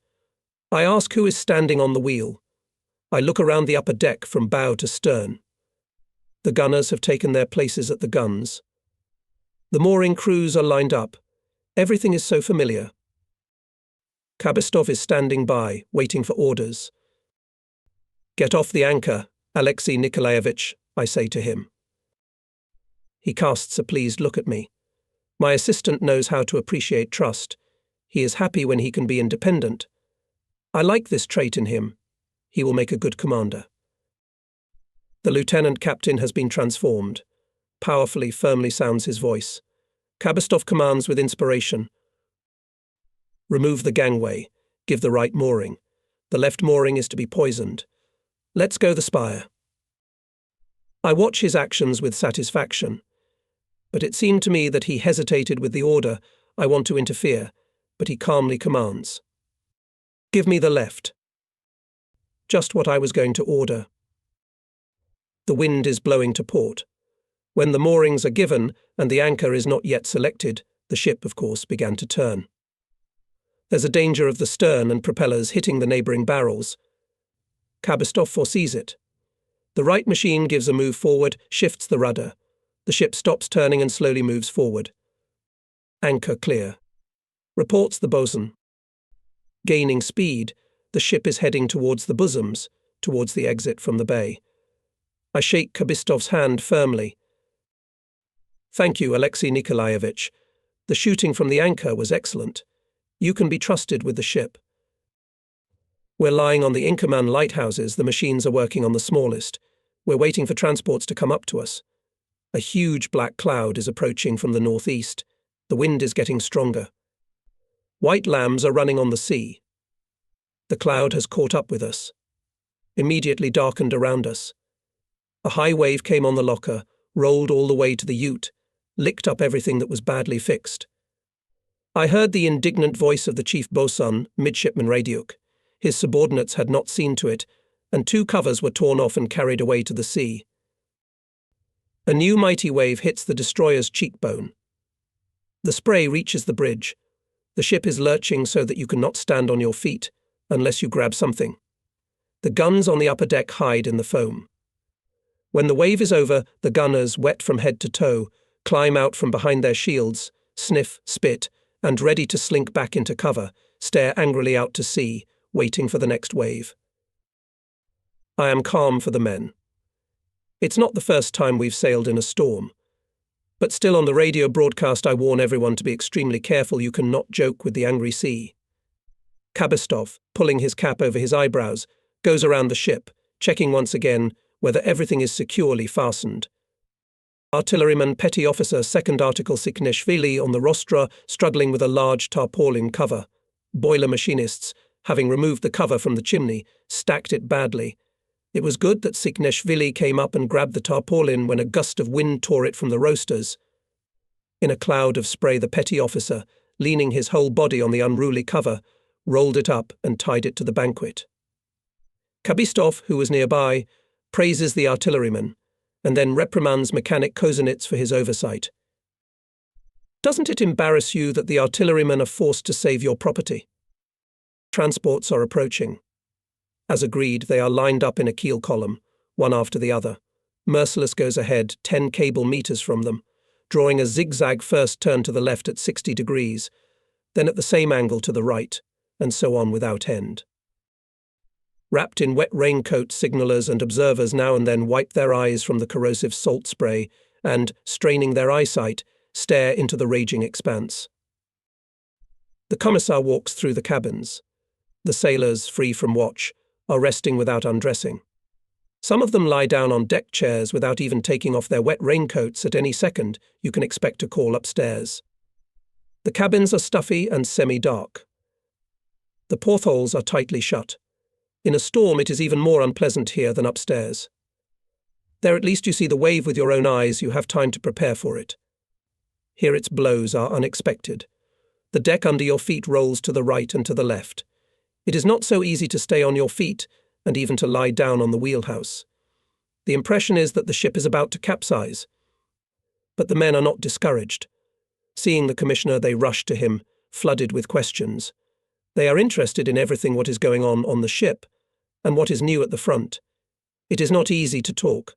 I ask who is standing on the wheel. I look around the upper deck from bow to stern. The gunners have taken their places at the guns. The mooring crews are lined up. Everything is so familiar. Kabistov is standing by, waiting for orders. Get off the anchor, Alexei Nikolaevich, I say to him. He casts a pleased look at me. My assistant knows how to appreciate trust. He is happy when he can be independent. I like this trait in him. He will make a good commander. The lieutenant captain has been transformed. Powerfully, firmly sounds his voice. Kabistov commands with inspiration. Remove the gangway. Give the right mooring. The left mooring is to be poisoned. Let's go the spire. I watch his actions with satisfaction. But it seemed to me that he hesitated with the order. I want to interfere, but he calmly commands. Give me the left. Just what I was going to order. The wind is blowing to port. When the moorings are given and the anchor is not yet selected, the ship, of course, began to turn. There's a danger of the stern and propellers hitting the neighbouring barrels. Kabistov foresees it. The right machine gives a move forward, shifts the rudder. The ship stops turning and slowly moves forward. Anchor clear. Reports the bosun. Gaining speed, the ship is heading towards the bosoms, towards the exit from the bay. I shake Kabistov's hand firmly. Thank you, Alexei Nikolaevich. The shooting from the anchor was excellent. You can be trusted with the ship. We're lying on the Inkerman lighthouses. The machines are working on the smallest. We're waiting for transports to come up to us. A huge black cloud is approaching from the northeast. The wind is getting stronger. White lambs are running on the sea. The cloud has caught up with us. Immediately darkened around us. A high wave came on the locker, rolled all the way to the ute. licked up everything that was badly fixed. I heard the indignant voice of the chief bosun, midshipman Radiuk. His subordinates had not seen to it, and 2 covers were torn off and carried away to the sea. A new mighty wave hits the destroyer's cheekbone. The spray reaches the bridge. The ship is lurching so that you cannot stand on your feet, unless you grab something. The guns on the upper deck hide in the foam. When the wave is over, the gunners, wet from head to toe, climb out from behind their shields, sniff, spit, and ready to slink back into cover, stare angrily out to sea, waiting for the next wave. I am calm for the men. It's not the first time we've sailed in a storm. But still on the radio broadcast I warn everyone to be extremely careful. You cannot joke with the angry sea. Sevastopol, pulling his cap over his eyebrows, goes around the ship, checking once again whether everything is securely fastened. Artilleryman Petty Officer 2nd Article Sikneshvili on the rostra, struggling with a large tarpaulin cover. Boiler machinists, having removed the cover from the chimney, stacked it badly. It was good that Sikneshvili came up and grabbed the tarpaulin when a gust of wind tore it from the roasters. In a cloud of spray, the petty officer, leaning his whole body on the unruly cover, rolled it up and tied it to the banquet. Sevastopol, who was nearby, praises the artilleryman, and then reprimands mechanic Kozinits for his oversight. Doesn't it embarrass you that the artillerymen are forced to save your property? Transports are approaching. As agreed, they are lined up in a keel column, one after the other. Merciless goes ahead 10 cable meters from them, drawing a zigzag first turn to the left at 60 degrees, then at the same angle to the right, and so on without end. Wrapped in wet raincoats, signallers and observers now and then wipe their eyes from the corrosive salt spray and, straining their eyesight, stare into the raging expanse. The commissar walks through the cabins. The sailors, free from watch, are resting without undressing. Some of them lie down on deck chairs without even taking off their wet raincoats. At any second, you can expect a call upstairs. The cabins are stuffy and semi-dark. The portholes are tightly shut. In a storm, it is even more unpleasant here than upstairs. There at least you see the wave with your own eyes. You have time to prepare for it. Here its blows are unexpected. The deck under your feet rolls to the right and to the left. It is not so easy to stay on your feet and even to lie down on the wheelhouse. The impression is that the ship is about to capsize. But the men are not discouraged. Seeing the commissioner, they rush to him, flooded with questions. They are interested in everything what is going on the ship, and what is new at the front. It is not easy to talk.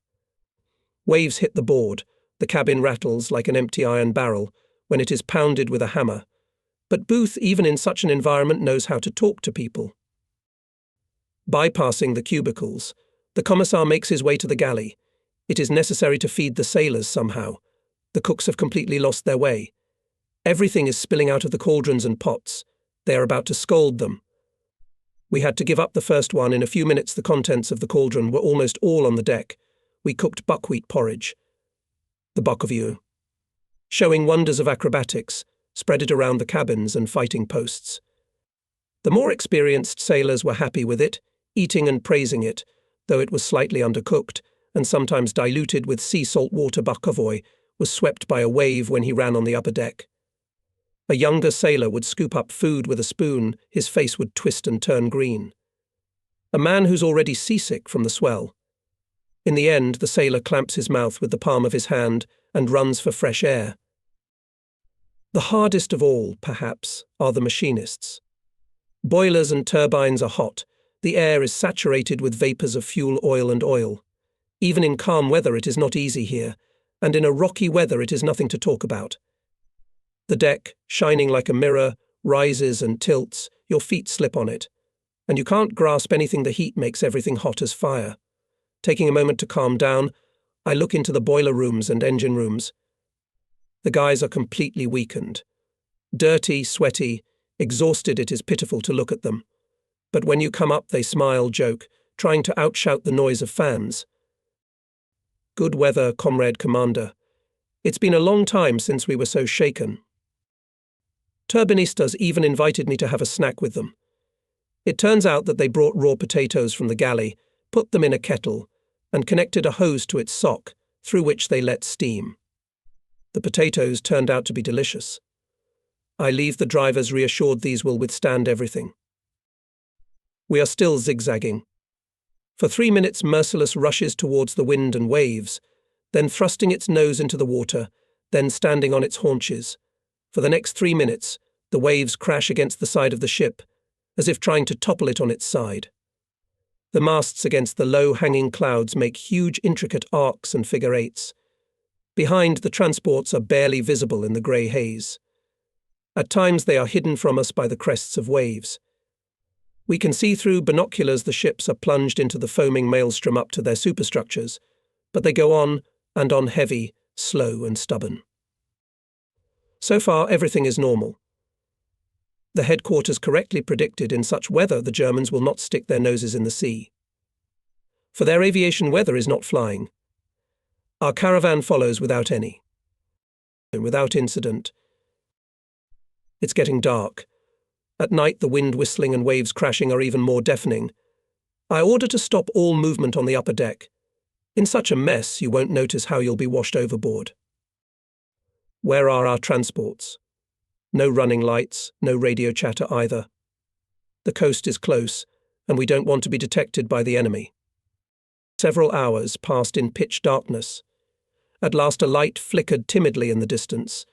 Waves hit the board, the cabin rattles like an empty iron barrel when it is pounded with a hammer. But Booth, even in such an environment, knows how to talk to people. Bypassing the cubicles, the commissar makes his way to the galley. It is necessary to feed the sailors somehow. The cooks have completely lost their way. Everything is spilling out of the cauldrons and pots. They are about to scald them. We had to give up the first one. In a few minutes the contents of the cauldron were almost all on the deck. We cooked buckwheat porridge. The bokoviu. Showing wonders of acrobatics, spread it around the cabins and fighting posts. The more experienced sailors were happy with it, eating and praising it, though it was slightly undercooked, and sometimes diluted with sea salt water. Bokovoy was swept by a wave when he ran on the upper deck. A younger sailor would scoop up food with a spoon, his face would twist and turn green. A man who's already seasick from the swell. In the end, the sailor clamps his mouth with the palm of his hand and runs for fresh air. The hardest of all, perhaps, are the machinists. Boilers and turbines are hot. The air is saturated with vapours of fuel, oil and oil. Even in calm weather it is not easy here, and in a rocky weather it is nothing to talk about. The deck, shining like a mirror, rises and tilts, your feet slip on it, and you can't grasp anything. The heat makes everything hot as fire. Taking a moment to calm down, I look into the boiler rooms and engine rooms. The guys are completely weakened. Dirty, sweaty, exhausted. It is pitiful to look at them. But when you come up they smile, joke, trying to outshout the noise of fans. Good weather, comrade commander. It's been a long time since we were so shaken. Turbinistas even invited me to have a snack with them. It turns out that they brought raw potatoes from the galley, put them in a kettle, and connected a hose to its sock, through which they let steam. The potatoes turned out to be delicious. I leave the drivers reassured these will withstand everything. We are still zigzagging. For 3 minutes, Merciless rushes towards the wind and waves, then thrusting its nose into the water, then standing on its haunches. For the next 3 minutes, the waves crash against the side of the ship, as if trying to topple it on its side. The masts against the low-hanging clouds make huge intricate arcs and figure eights. Behind, the transports are barely visible in the grey haze. At times they are hidden from us by the crests of waves. We can see through binoculars the ships are plunged into the foaming maelstrom up to their superstructures, but they go on and on heavy, slow and stubborn. So far, everything is normal. The headquarters correctly predicted in such weather the Germans will not stick their noses in the sea. For their aviation weather is not flying. Our caravan follows without any. Without incident. It's getting dark. At night, the wind whistling and waves crashing are even more deafening. I order to stop all movement on the upper deck. In such a mess, you won't notice how you'll be washed overboard. Where are our transports? No running lights, no radio chatter either. The coast is close, and we don't want to be detected by the enemy. Several hours passed in pitch darkness. At last a light flickered timidly in the distance.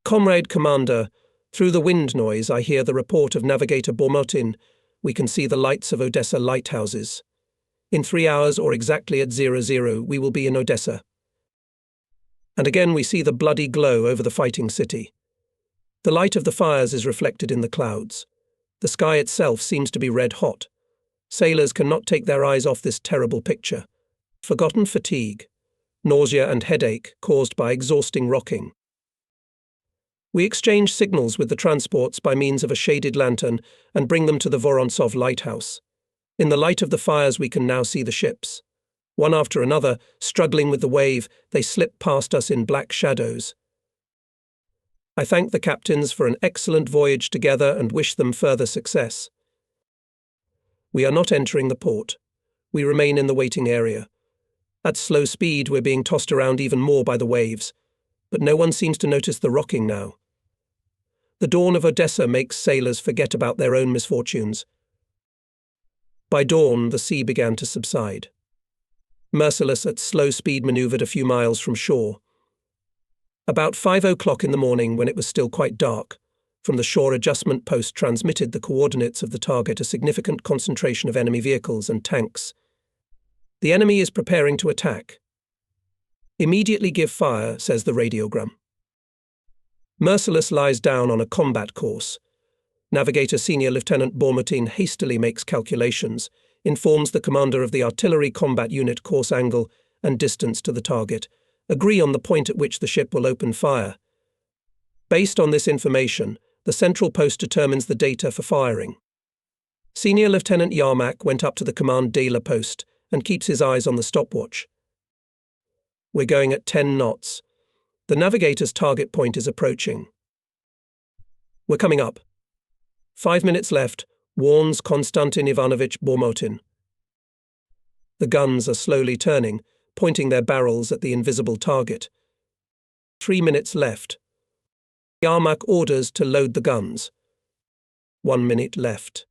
Comrade Commander, through the wind noise I hear the report of Navigator Bormotin. We can see the lights of Odessa lighthouses. In 3 hours, or exactly at 00, we will be in Odessa. And again we see the bloody glow over the fighting city. The light of the fires is reflected in the clouds. The sky itself seems to be red hot. Sailors cannot take their eyes off this terrible picture. Forgotten fatigue, nausea and headache caused by exhausting rocking. We exchange signals with the transports by means of a shaded lantern and bring them to the Vorontsov lighthouse. In the light of the fires we can now see the ships. One after another, struggling with the wave, they slip past us in black shadows. I thank the captains for an excellent voyage together and wish them further success. We are not entering the port. We remain in the waiting area. At slow speed, we're being tossed around even more by the waves, but no one seems to notice the rocking now. The dawn of Odessa makes sailors forget about their own misfortunes. By dawn, the sea began to subside. Merciless at slow speed manoeuvred a few miles from shore. About 5 o'clock in the morning, when it was still quite dark, from the shore adjustment post transmitted the coordinates of the target a significant concentration of enemy vehicles and tanks. The enemy is preparing to attack. Immediately give fire, says the radiogram. Merciless lies down on a combat course. Navigator Senior Lieutenant Bormotin hastily makes calculations, informs the commander of the artillery combat unit course angle and distance to the target, agree on the point at which the ship will open fire. Based on this information, the central post determines the data for firing. Senior Lieutenant Yarmak went up to the command Dela post and keeps his eyes on the stopwatch. We're going at 10 knots. The navigator's target point is approaching. We're coming up. 5 minutes left, warns Konstantin Ivanovich Bormotin. The guns are slowly turning, pointing their barrels at the invisible target. 3 minutes left. Yarmak orders to load the guns. 1 minute left.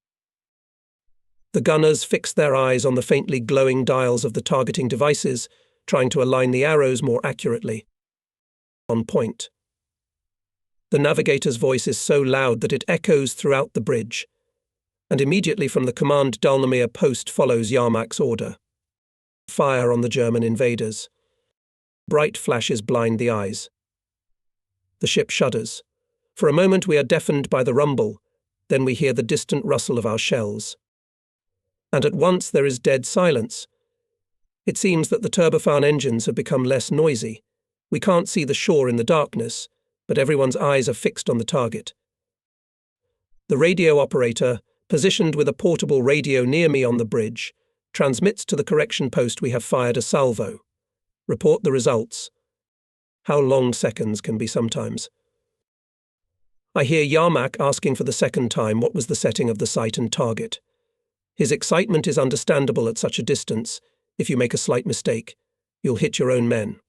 The gunners fix their eyes on the faintly glowing dials of the targeting devices, trying to align the arrows more accurately. On point. The navigator's voice is so loud that it echoes throughout the bridge, and immediately from the command Dalnomir post follows Yarmak's order. Fire on the German invaders. Bright flashes blind the eyes. The ship shudders. For a moment we are deafened by the rumble, then we hear the distant rustle of our shells. And at once there is dead silence. It seems that the turbofan engines have become less noisy. We can't see the shore in the darkness, but everyone's eyes are fixed on the target. The radio operator, positioned with a portable radio near me on the bridge, transmits to the correction post we have fired a salvo. Report the results. How long seconds can be sometimes. I hear Yarmak asking for the second time what was the setting of the sight and target. His excitement is understandable at such a distance. If you make a slight mistake, you'll hit your own men.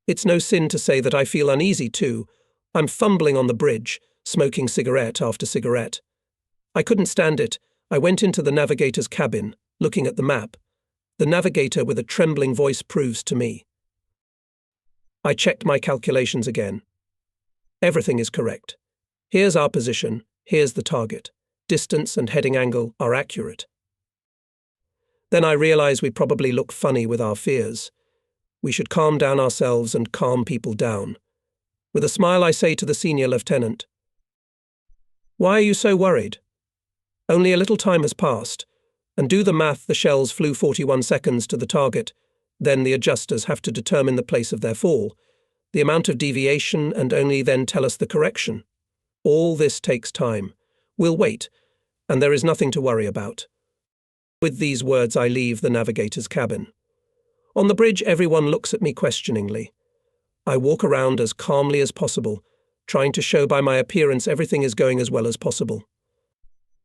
It's no sin to say that I feel uneasy too. I'm fumbling on the bridge, smoking cigarette after cigarette. I couldn't stand it. I went into the navigator's cabin, looking at the map. The navigator with a trembling voice proves to me. I checked my calculations again. Everything is correct. Here's our position, here's the target. Distance and heading angle are accurate. Then I realize we probably look funny with our fears. We should calm down ourselves and calm people down. With a smile I say to the senior lieutenant, "Why are you so worried? Only a little time has passed, and do the math, the shells flew 41 seconds to the target, then the adjusters have to determine the place of their fall, the amount of deviation, and only then tell us the correction. All this takes time. We'll wait, and there is nothing to worry about." With these words I leave the navigator's cabin. On the bridge everyone looks at me questioningly. I walk around as calmly as possible, trying to show by my appearance everything is going as well as possible.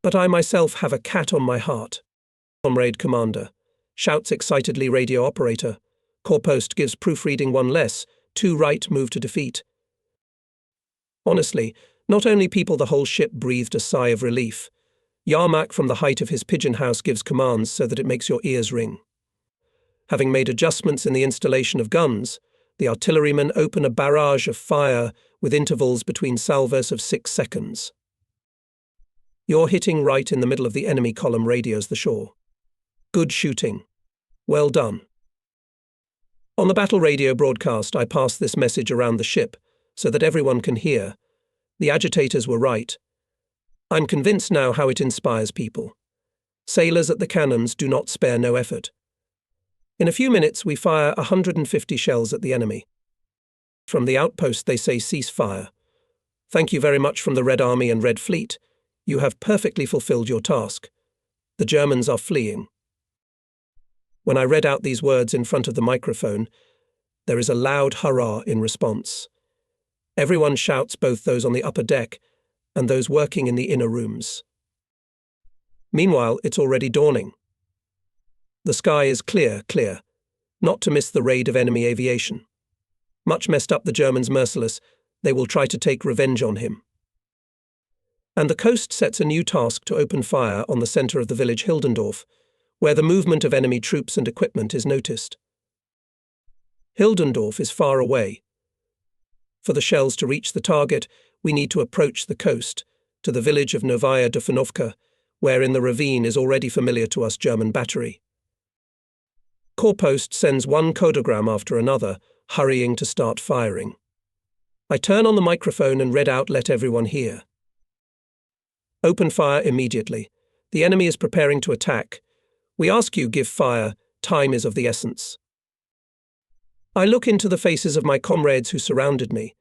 But I myself have a cat on my heart. "Comrade Commander," shouts excitedly radio operator. "Corpost gives proofreading 1 less, 2 right, move to defeat." Honestly, not only people, the whole ship breathed a sigh of relief. Yarmak from the height of his pigeon house gives commands so that it makes your ears ring. Having made adjustments in the installation of guns, the artillerymen open a barrage of fire with intervals between salvos of 6 seconds. "You're hitting right in the middle of the enemy column," radios the shore. "Good shooting. Well done." On the battle radio broadcast, I pass this message around the ship so that everyone can hear. The agitators were right. I'm convinced now how it inspires people. Sailors at the cannons do not spare no effort. In a few minutes, we fire 150 shells at the enemy. From the outpost, they say cease fire. Thank you very much from the Red Army and Red Fleet. You have perfectly fulfilled your task. The Germans are fleeing. When I read out these words in front of the microphone, there is a loud hurrah in response. Everyone shouts, both those on the upper deck and those working in the inner rooms. Meanwhile, it's already dawning. The sky is clear, not to miss the raid of enemy aviation. Much messed up, the Germans merciless, they will try to take revenge on him. And the coast sets a new task to open fire on the centre of the village Hildenorf, where the movement of enemy troops and equipment is noticed. Hildenorf is far away. For the shells to reach the target, we need to approach the coast, to the village of Novaya Dufanovka, where in the ravine is already familiar to us German battery. Corpost sends one codogram after another, hurrying to start firing. I turn on the microphone and read out, let everyone hear. "Open fire immediately. The enemy is preparing to attack. We ask you, give fire. Time is of the essence." I look into the faces of my comrades who surrounded me.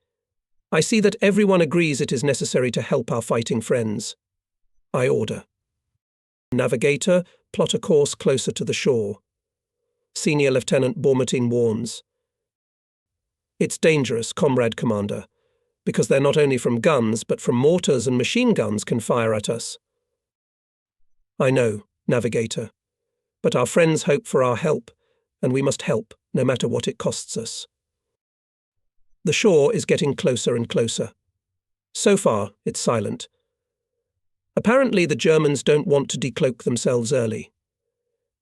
I see that everyone agrees it is necessary to help our fighting friends. I order. "Navigator, plot a course closer to the shore." Senior Lieutenant Bormatin warns. "It's dangerous, Comrade Commander, because they're not only from guns, but from mortars and machine guns can fire at us." "I know, Navigator, but our friends hope for our help, and we must help, no matter what it costs us." The shore is getting closer and closer. So far, it's silent. Apparently, the Germans don't want to decloak themselves early.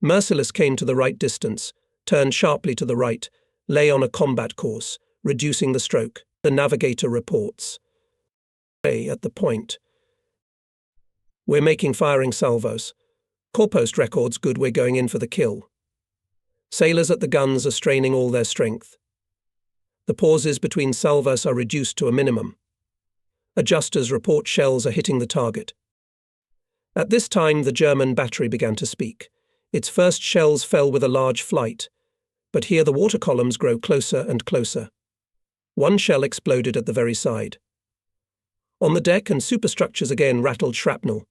Merciless came to the right distance, turned sharply to the right, lay on a combat course, reducing the stroke. The navigator reports. At the point. "We're making firing salvos. Corpost records good, we're going in for the kill." Sailors at the guns are straining all their strength. The pauses between salvos are reduced to a minimum. Adjusters report shells are hitting the target. At this time, the German battery began to speak. Its first shells fell with a large flight, but here the water columns grow closer and closer. One shell exploded at the very side. On the deck and superstructures again rattled shrapnel.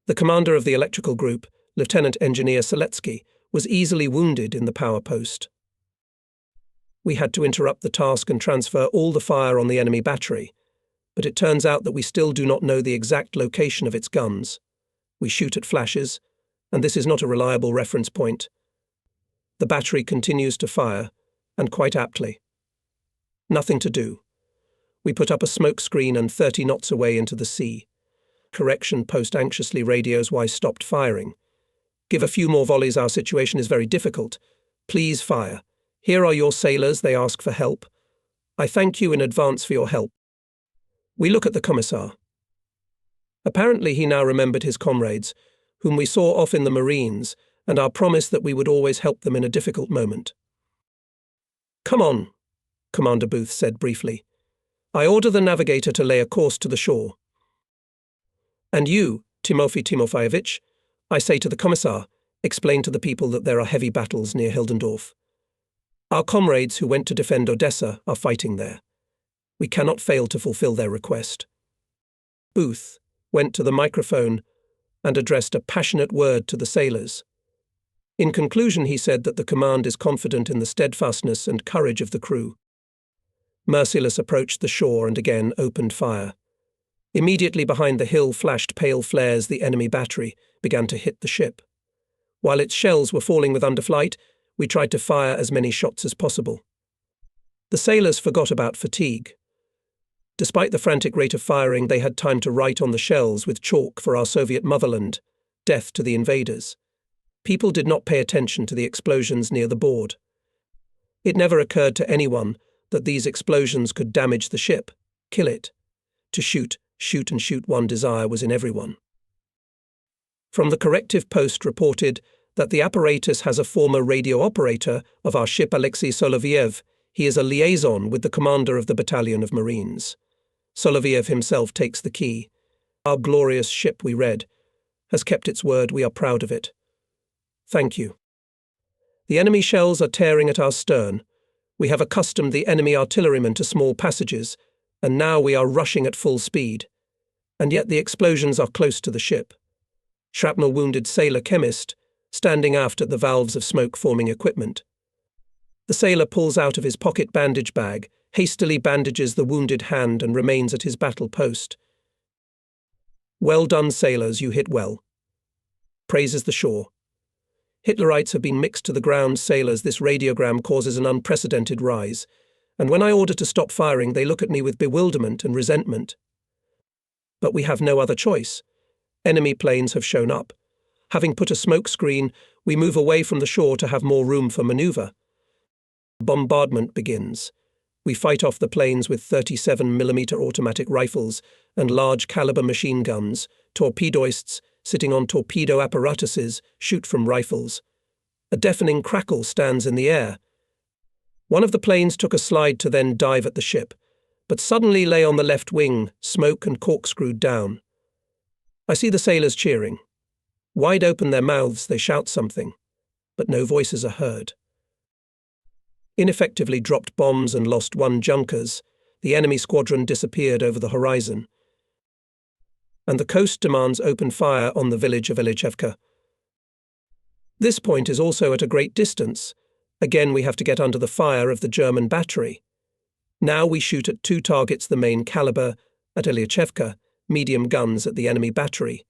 The commander of the electrical group, Lieutenant Engineer Seletsky, was easily wounded in the power post. We had to interrupt the task and transfer all the fire on the enemy battery, but it turns out that we still do not know the exact location of its guns. We shoot at flashes, and this is not a reliable reference point. The battery continues to fire, and quite aptly. Nothing to do. We put up a smoke screen and 30 knots away into the sea. Correction post anxiously radios why stopped firing. Give a few more volleys, our situation is very difficult. Please fire. Here are your sailors, they ask for help. I thank you in advance for your help. We look at the commissar. Apparently he now remembered his comrades, whom we saw off in the Marines, and our promise that we would always help them in a difficult moment. Come on, Commander Booth said briefly. I order the navigator to lay a course to the shore. And you, Timofey Timofeyevich, I say to the commissar, explain to the people that there are heavy battles near Hildenorf. Our comrades who went to defend Odessa are fighting there. We cannot fail to fulfill their request. Booth went to the microphone and addressed a passionate word to the sailors. In conclusion, he said that the command is confident in the steadfastness and courage of the crew. Merciless approached the shore and again opened fire. Immediately behind the hill flashed pale flares. The enemy battery began to hit the ship. While its shells were falling with underflight, we tried to fire as many shots as possible. The sailors forgot about fatigue. Despite the frantic rate of firing, they had time to write on the shells with chalk for our Soviet motherland, "Death to the invaders." People did not pay attention to the explosions near the board. It never occurred to anyone that these explosions could damage the ship, kill it. To shoot, shoot and shoot, one desire was in everyone. From the corrective post reported that the apparatus has a former radio operator of our ship, Alexei Soloviev. He is a liaison with the commander of the battalion of Marines. Soloviev himself takes the key. Our glorious ship, we read, has kept its word. We are proud of it. Thank you. The enemy shells are tearing at our stern. We have accustomed the enemy artillerymen to small passages, and now we are rushing at full speed. And yet the explosions are close to the ship. Shrapnel-wounded sailor chemist, standing aft at the valves of smoke-forming equipment. The sailor pulls out of his pocket bandage bag, hastily bandages the wounded hand and remains at his battle post. Well done, sailors, you hit well. Praises the shore. Hitlerites have been mixed to the ground, sailors. This radiogram causes an unprecedented rise, and when I order to stop firing, they look at me with bewilderment and resentment. But we have no other choice. Enemy planes have shown up. Having put a smoke screen, we move away from the shore to have more room for maneuver. Bombardment begins. We fight off the planes with 37mm automatic rifles and large-caliber machine guns. Torpedoists, sitting on torpedo apparatuses, shoot from rifles. A deafening crackle stands in the air. One of the planes took a slide to then dive at the ship, but suddenly lay on the left wing, smoke and corkscrewed down. I see the sailors cheering. Wide open their mouths, they shout something, but no voices are heard. Ineffectively dropped bombs and lost one junkers, the enemy squadron disappeared over the horizon. And the coast demands open fire on the village of Ilichevka. This point is also at a great distance. Again, we have to get under the fire of the German battery. Now we shoot at 2 targets, the main caliber at Ilichevka, medium guns at the enemy battery.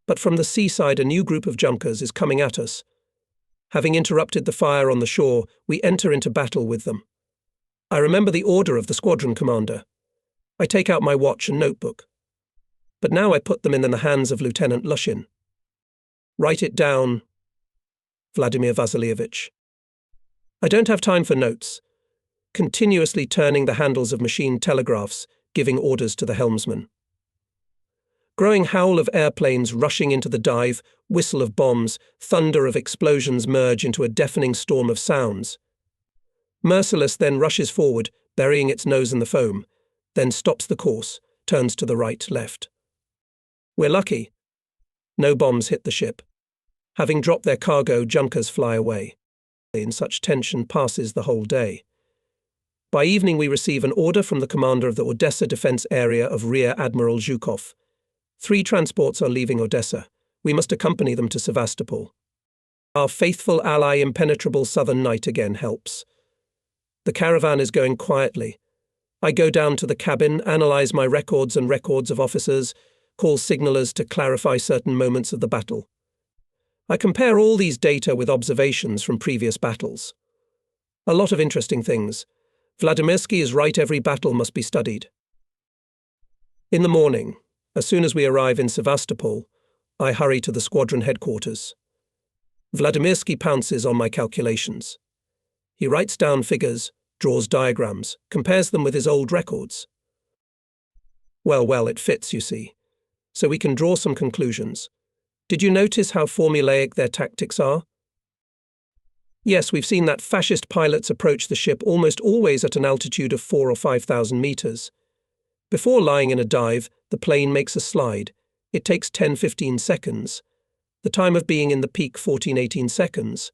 But from the seaside, a new group of junkers is coming at us. Having interrupted the fire on the shore, we enter into battle with them. I remember the order of the squadron commander. I take out my watch and notebook. But now I put them in the hands of Lieutenant Lushin. Write it down, Vladimir Vasilievich. I don't have time for notes. Continuously turning the handles of machine telegraphs, giving orders to the helmsman. Growing howl of airplanes rushing into the dive, whistle of bombs, thunder of explosions merge into a deafening storm of sounds. Merciless then rushes forward, burying its nose in the foam, then stops the course, turns to the right, left. We're lucky. No bombs hit the ship. Having dropped their cargo, junkers fly away. In such tension passes the whole day. By evening we receive an order from the commander of the Odessa defense area of Rear Admiral Zhukov. 3 transports are leaving Odessa. We must accompany them to Sevastopol. Our faithful ally, impenetrable southern night, again helps. The caravan is going quietly. I go down to the cabin, analyze my records and records of officers, call signalers to clarify certain moments of the battle. I compare all these data with observations from previous battles. A lot of interesting things, Vladimirsky is right, every battle must be studied. In the morning, as soon as we arrive in Sevastopol, I hurry to the squadron headquarters. Vladimirsky pounces on my calculations. He writes down figures, draws diagrams, compares them with his old records. Well, it fits, you see. So we can draw some conclusions. Did you notice how formulaic their tactics are? Yes, we've seen that fascist pilots approach the ship almost always at an altitude of 4,000 or 5,000 meters. Before lying in a dive, the plane makes a slide. It takes 10-15 seconds. The time of being in the peak 14-18 seconds.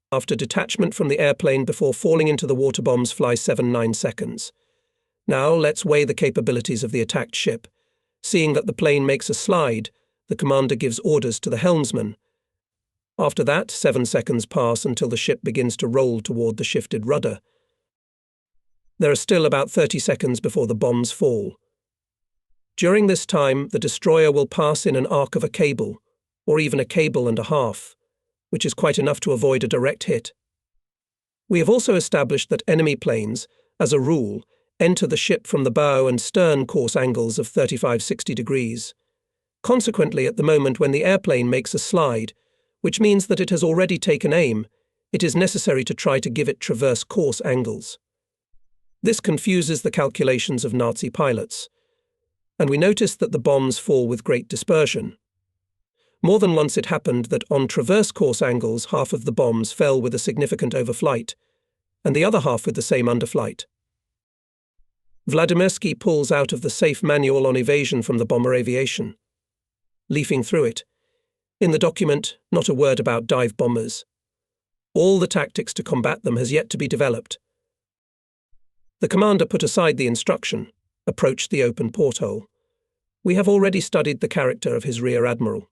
After detachment from the airplane before falling into the water bombs fly 7-9 seconds. Now let's weigh the capabilities of the attacked ship. Seeing that the plane makes a slide, the commander gives orders to the helmsman. After that, 7 seconds pass until the ship begins to roll toward the shifted rudder. There are still about 30 seconds before the bombs fall. During this time, the destroyer will pass in an arc of a cable, or even a cable and a half, which is quite enough to avoid a direct hit. We have also established that enemy planes, as a rule, enter the ship from the bow and stern course angles of 35-60 degrees. Consequently, at the moment when the airplane makes a slide, which means that it has already taken aim, it is necessary to try to give it transverse course angles. This confuses the calculations of Nazi pilots, and we noticed that the bombs fall with great dispersion. More than once it happened that on transverse course angles half of the bombs fell with a significant overflight, and the other half with the same underflight. Vladimirsky pulls out of the safe manual on evasion from the bomber aviation. Leafing through it, in the document, not a word about dive bombers. All the tactics to combat them has yet to be developed. The commander put aside the instruction, approached the open porthole. We have already studied the character of his rear admiral.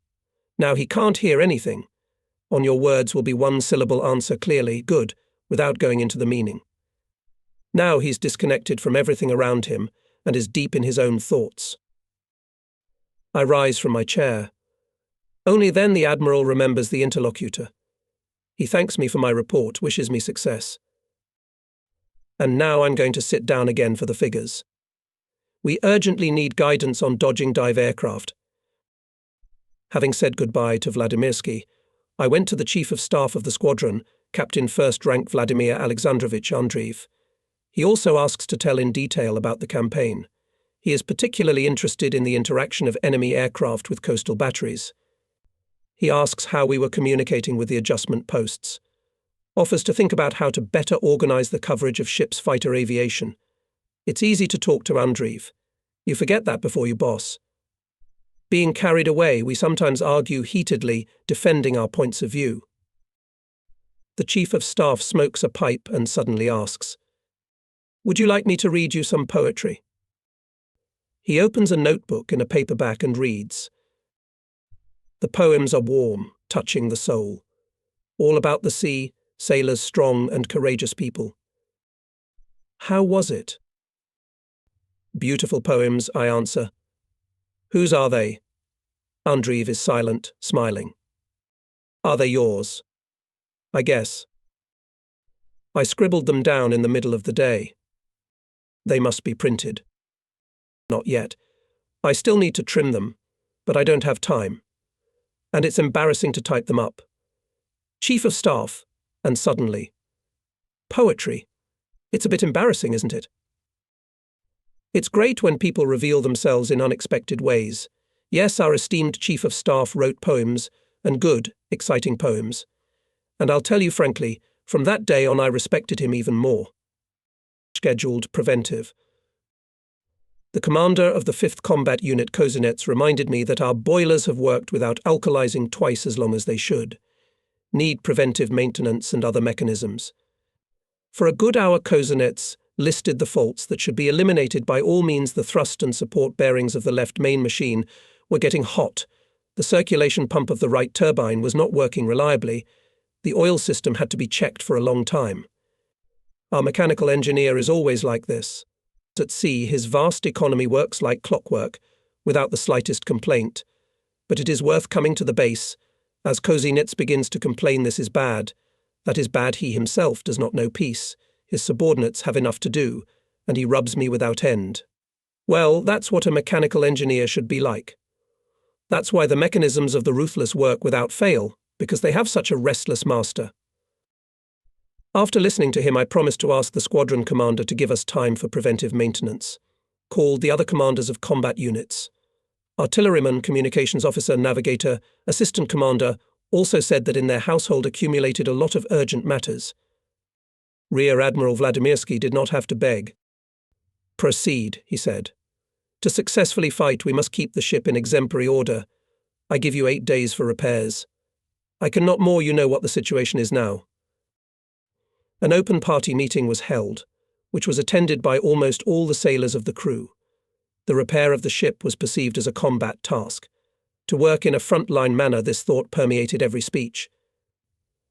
Now he can't hear anything. On your words will be one syllable answer clearly, good, without going into the meaning. Now he's disconnected from everything around him and is deep in his own thoughts. I rise from my chair. Only then the admiral remembers the interlocutor. He thanks me for my report, wishes me success. And now I'm going to sit down again for the figures. We urgently need guidance on dodging dive aircraft. Having said goodbye to Vladimirsky, I went to the Chief of Staff of the squadron, Captain First Rank Vladimir Alexandrovich Andreev. He also asks to tell in detail about the campaign. He is particularly interested in the interaction of enemy aircraft with coastal batteries. He asks how we were communicating with the adjustment posts. Offers to think about how to better organize the coverage of ships' fighter aviation. It's easy to talk to Andreev. You forget that before you boss. Being carried away, we sometimes argue heatedly, defending our points of view. The Chief of Staff smokes a pipe and suddenly asks, "Would you like me to read you some poetry?" He opens a notebook in a paperback and reads. The poems are warm, touching the soul. All about the sea, sailors strong and courageous people. How was it? Beautiful poems, I answer. Whose are they? Andreev is silent, smiling. Are they yours? I guess. I scribbled them down in the middle of the day. They must be printed. Not yet. I still need to trim them, but I don't have time. And it's embarrassing to type them up. Chief of Staff, and suddenly. Poetry. It's a bit embarrassing, isn't it? It's great when people reveal themselves in unexpected ways. Yes, our esteemed Chief of Staff wrote poems, and good, exciting poems. And I'll tell you frankly, from that day on I respected him even more. Scheduled preventive. The commander of the 5th Combat Unit Kozinets reminded me that our boilers have worked without alkalizing twice as long as they should. Need preventive maintenance and other mechanisms. For a good hour Kozinets listed the faults that should be eliminated by all means. The thrust and support bearings of the left main machine were getting hot. The circulation pump of the right turbine was not working reliably. The oil system had to be checked for a long time. Our mechanical engineer is always like this. At sea, his vast economy works like clockwork, without the slightest complaint. But it is worth coming to the base. As Kozinets begins to complain this is bad. That is bad, he himself does not know peace. his subordinates have enough to do, and he rubs me without end. Well, that's what a mechanical engineer should be like. That's why the mechanisms of the ruthless work without fail, because they have such a restless master. After listening to him, I promised to ask the squadron commander to give us time for preventive maintenance. Called the other commanders of combat units. Artilleryman, communications officer, navigator, assistant commander also said that in their household accumulated a lot of urgent matters. Rear Admiral Vladimirsky did not have to beg. Proceed, he said. To successfully fight, we must keep the ship in exemplary order. I give you 8 days for repairs. I cannot more, you know what the situation is now. An open party meeting was held, which was attended by almost all the sailors of the crew. The repair of the ship was perceived as a combat task. To work in a frontline manner, this thought permeated every speech.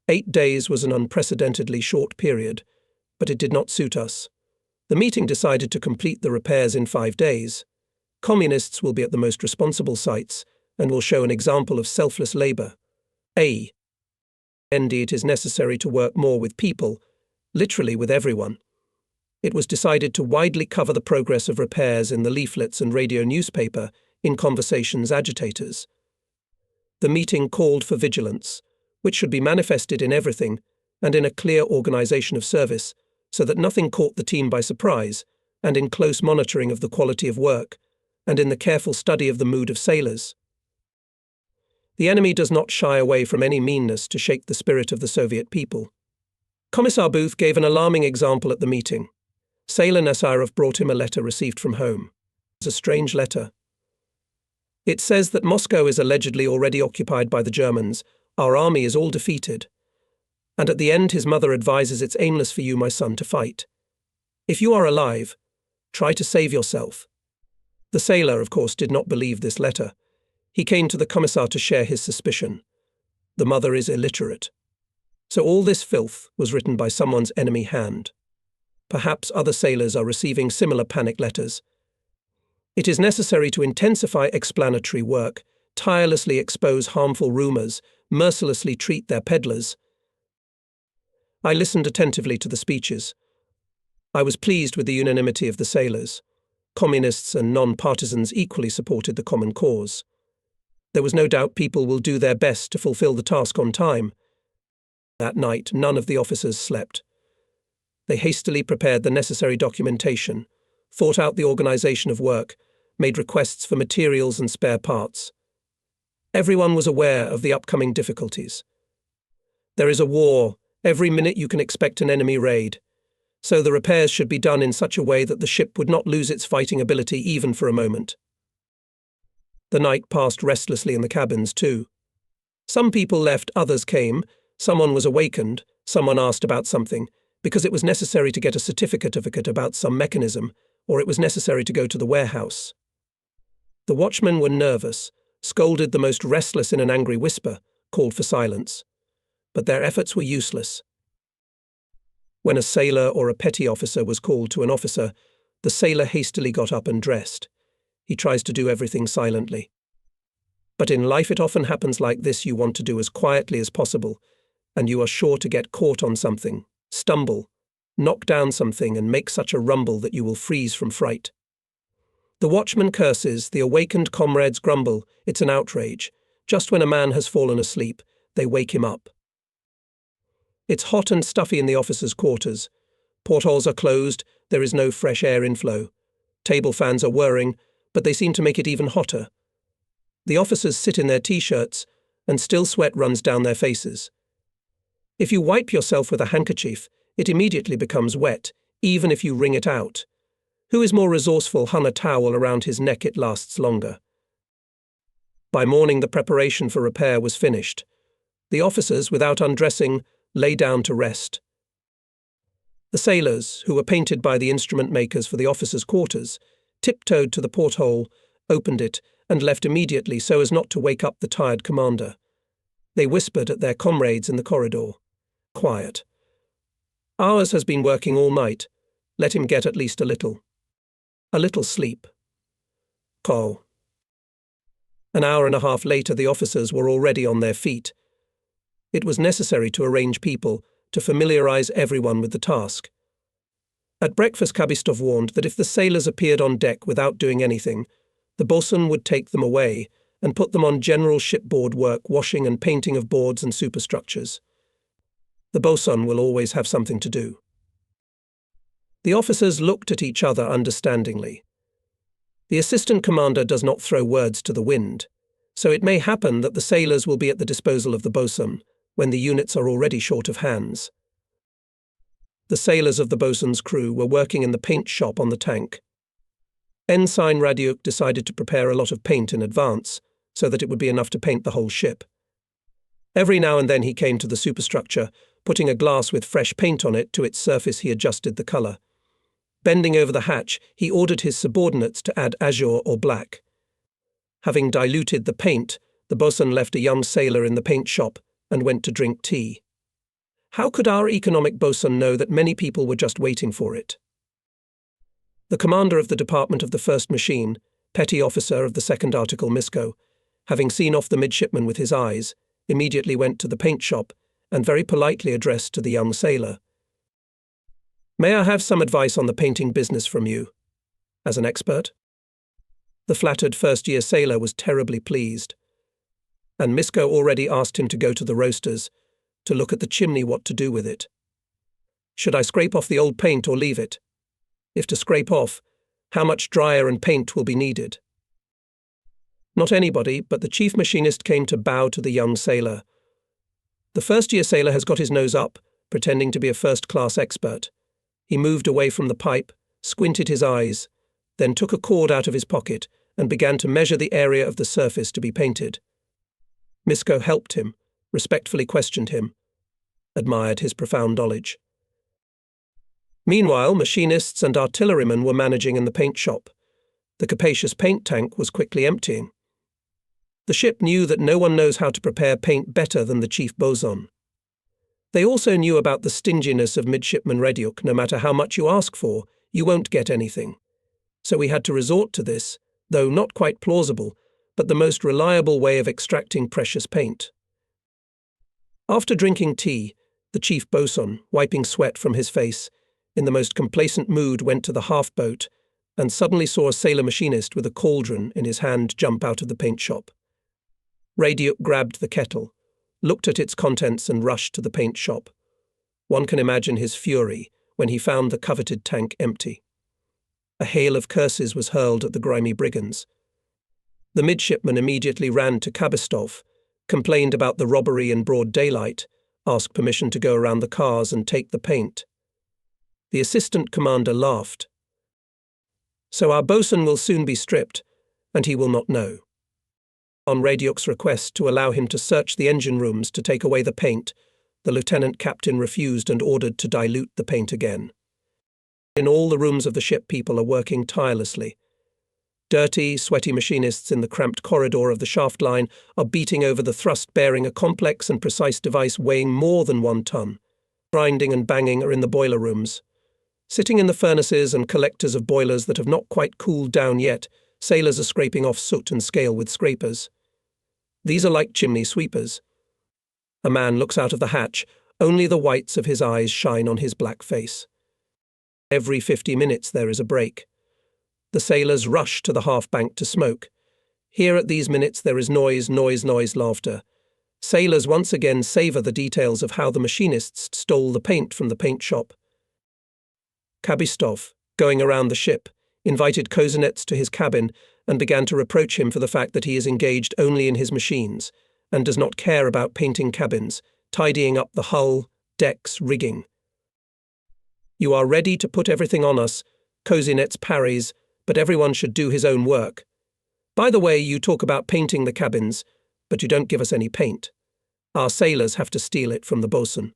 8 days was an unprecedentedly short period, but it did not suit us. The meeting decided to complete the repairs in 5 days. Communists will be at the most responsible sites and will show an example of selfless labour. It is necessary to work more with people, literally with everyone. It was decided to widely cover the progress of repairs in the leaflets and radio newspaper, in conversations agitators. The meeting called for vigilance, which should be manifested in everything and in a clear organisation of service, so that nothing caught the team by surprise, and in close monitoring of the quality of work, and in the careful study of the mood of sailors. The enemy does not shy away from any meanness to shake the spirit of the Soviet people. Commissar Booth gave an alarming example at the meeting. Sailor Nesirov brought him a letter received from home. It's a strange letter. It says that Moscow is allegedly already occupied by the Germans, our army is all defeated, and at the end his mother advises it's aimless for you, my son, to fight. If you are alive, try to save yourself. The sailor, of course, did not believe this letter. He came to the commissar to share his suspicion. The mother is illiterate. So all this filth was written by someone's enemy hand. Perhaps other sailors are receiving similar panic letters. It is necessary to intensify explanatory work, tirelessly expose harmful rumours, mercilessly treat their peddlers. I listened attentively to the speeches. I was pleased with the unanimity of the sailors. Communists and non-partisans equally supported the common cause. There was no doubt people will do their best to fulfill the task on time. That night, none of the officers slept. They hastily prepared the necessary documentation, thought out the organisation of work, made requests for materials and spare parts. Everyone was aware of the upcoming difficulties. There is a war. Every minute you can expect an enemy raid. So the repairs should be done in such a way that the ship would not lose its fighting ability even for a moment. The night passed restlessly in the cabins, too. Some people left, others came. Someone was awakened, someone asked about something, because it was necessary to get a certificate about some mechanism, or it was necessary to go to the warehouse. The watchmen were nervous, scolded the most restless in an angry whisper, called for silence. But their efforts were useless. When a sailor or a petty officer was called to an officer, the sailor hastily got up and dressed. He tries to do everything silently. But in life it often happens like this. You want to do as quietly as possible, and you are sure to get caught on something, stumble, knock down something and make such a rumble that you will freeze from fright. The watchman curses, the awakened comrades grumble, it's an outrage. Just when a man has fallen asleep, they wake him up. It's hot and stuffy in the officers' quarters. Portholes are closed, there is no fresh air inflow. Table fans are whirring, but they seem to make it even hotter. The officers sit in their t-shirts, and still sweat runs down their faces. If you wipe yourself with a handkerchief, it immediately becomes wet, even if you wring it out. Who is more resourceful? Hung a towel around his neck, it lasts longer. By morning the preparation for repair was finished. The officers, without undressing, lay down to rest. The sailors, who were painted by the instrument makers for the officers' quarters, tiptoed to the porthole, opened it, and left immediately so as not to wake up the tired commander. They whispered at their comrades in the corridor. Quiet. Ours has been working all night. Let him get at least a little. A little sleep. Call. An hour and a half later the officers were already on their feet. It was necessary to arrange people, to familiarize everyone with the task. At breakfast, Kabistov warned that if the sailors appeared on deck without doing anything, the bosun would take them away and put them on general shipboard work, washing and painting of boards and superstructures. The bosun will always have something to do. The officers looked at each other understandingly. The assistant commander does not throw words to the wind, so it may happen that the sailors will be at the disposal of the bosun when the units are already short of hands. The sailors of the bosun's crew were working in the paint shop on the tank. Ensign Radiuk decided to prepare a lot of paint in advance, so that it would be enough to paint the whole ship. Every now and then he came to the superstructure, putting a glass with fresh paint on it to its surface. He adjusted the colour. Bending over the hatch, he ordered his subordinates to add azure or black. Having diluted the paint, the bosun left a young sailor in the paint shop and went to drink tea. How could our economic bosun know that many people were just waiting for it? The commander of the department of the first machine, petty officer of the second article Misko, having seen off the midshipman with his eyes, immediately went to the paint shop and very politely addressed to the young sailor, "May I have some advice on the painting business from you, as an expert?" The flattered first-year sailor was terribly pleased, and Misko already asked him to go to the roasters to look at the chimney what to do with it. Should I scrape off the old paint or leave it? If to scrape off, how much dryer and paint will be needed? Not anybody, but the chief machinist came to bow to the young sailor. The first-year sailor has got his nose up, pretending to be a first-class expert. He moved away from the pipe, squinted his eyes, then took a cord out of his pocket and began to measure the area of the surface to be painted. Misko helped him, respectfully questioned him, admired his profound knowledge. Meanwhile, machinists and artillerymen were managing in the paint shop. The capacious paint tank was quickly emptying. The ship knew that no one knows how to prepare paint better than the chief bosun. They also knew about the stinginess of midshipman Radiuk. No matter how much you ask for, you won't get anything. So we had to resort to this, though not quite plausible, but the most reliable way of extracting precious paint. After drinking tea, the chief bosun, wiping sweat from his face, in the most complacent mood went to the half-boat and suddenly saw a sailor machinist with a cauldron in his hand jump out of the paint shop. Radiuk grabbed the kettle, looked at its contents and rushed to the paint shop. One can imagine his fury when he found the coveted tank empty. A hail of curses was hurled at the grimy brigands. The midshipman immediately ran to Kabistov, complained about the robbery in broad daylight, asked permission to go around the cars and take the paint. The assistant commander laughed. "So our bosun will soon be stripped, and he will not know." On Radiuk's request to allow him to search the engine rooms to take away the paint, the lieutenant captain refused and ordered to dilute the paint again. In all the rooms of the ship, people are working tirelessly. Dirty, sweaty machinists in the cramped corridor of the shaft line are beating over the thrust bearing a complex and precise device weighing more than 1 ton. Grinding and banging are in the boiler rooms. Sitting in the furnaces and collectors of boilers that have not quite cooled down yet, sailors are scraping off soot and scale with scrapers. These are like chimney sweepers. A man looks out of the hatch, only the whites of his eyes shine on his black face. Every 50 minutes there is a break. The sailors rush to the half-bank to smoke. Here at these minutes there is noise, laughter. Sailors once again savour the details of how the machinists stole the paint from the paint shop. Kabistov, going around the ship, invited Kozinets to his cabin and began to reproach him for the fact that he is engaged only in his machines and does not care about painting cabins, tidying up the hull, decks, rigging. "You are ready to put everything on us," Kozinets parries, "but everyone should do his own work. By the way, you talk about painting the cabins, but you don't give us any paint. Our sailors have to steal it from the bosun."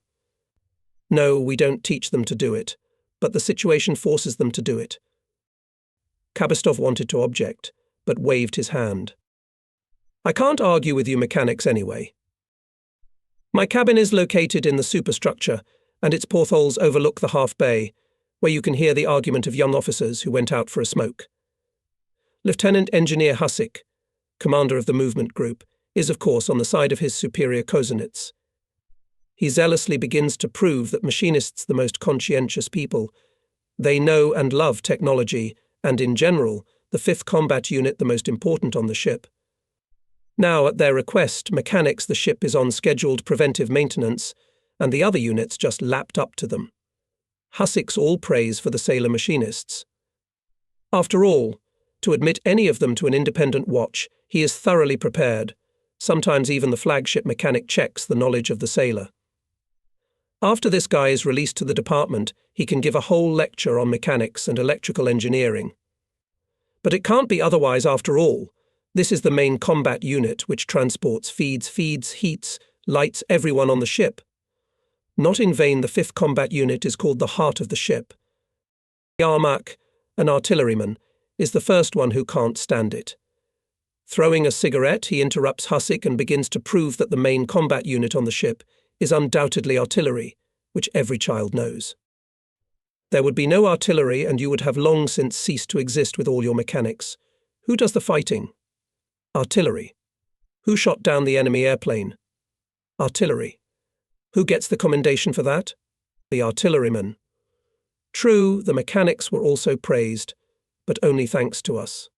"No, we don't teach them to do it, but the situation forces them to do it." Kabistov wanted to object, but waved his hand. "I can't argue with you mechanics anyway. My cabin is located in the superstructure, and its portholes overlook the half bay, where you can hear the argument of young officers who went out for a smoke. Lieutenant Engineer Hussik, commander of the movement group, is of course on the side of his superior Kozinets. He zealously begins to prove that machinists, the most conscientious people, They know and love technology, and in general, the 5th Combat Unit the most important on the ship. Now, at their request, mechanics the ship is on scheduled preventive maintenance, and the other units just lapped up to them. Hussicks all praise for the sailor machinists. After all, to admit any of them to an independent watch, he is thoroughly prepared. Sometimes even the flagship mechanic checks the knowledge of the sailor. After this guy is released to the department, he can give a whole lecture on mechanics and electrical engineering. But it can't be otherwise after all. This is the main combat unit which transports, feeds, heats, lights everyone on the ship. Not in vain the 5th Combat Unit is called the heart of the ship. Yarmak, an artilleryman, is the first one who can't stand it. Throwing a cigarette, he interrupts Hussick and begins to prove that the main combat unit on the ship is undoubtedly artillery, which every child knows. There would be no artillery and you would have long since ceased to exist with all your mechanics. Who does the fighting? Artillery. Who shot down the enemy airplane? Artillery. Who gets the commendation for that? The artilleryman. True, the mechanics were also praised, but only thanks to us.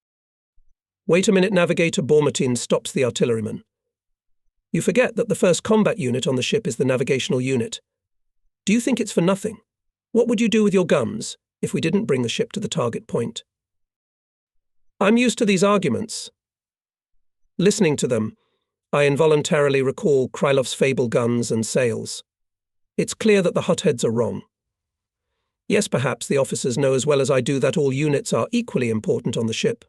Wait a minute, Navigator Bormatin stops the artilleryman. You forget that the 1st Combat Unit on the ship is the navigational unit. Do you think it's for nothing? What would you do with your guns if we didn't bring the ship to the target point? I'm used to these arguments. Listening to them, I involuntarily recall Krylov's fable guns and sails. It's clear that the hotheads are wrong. Yes, perhaps the officers know as well as I do that all units are equally important on the ship.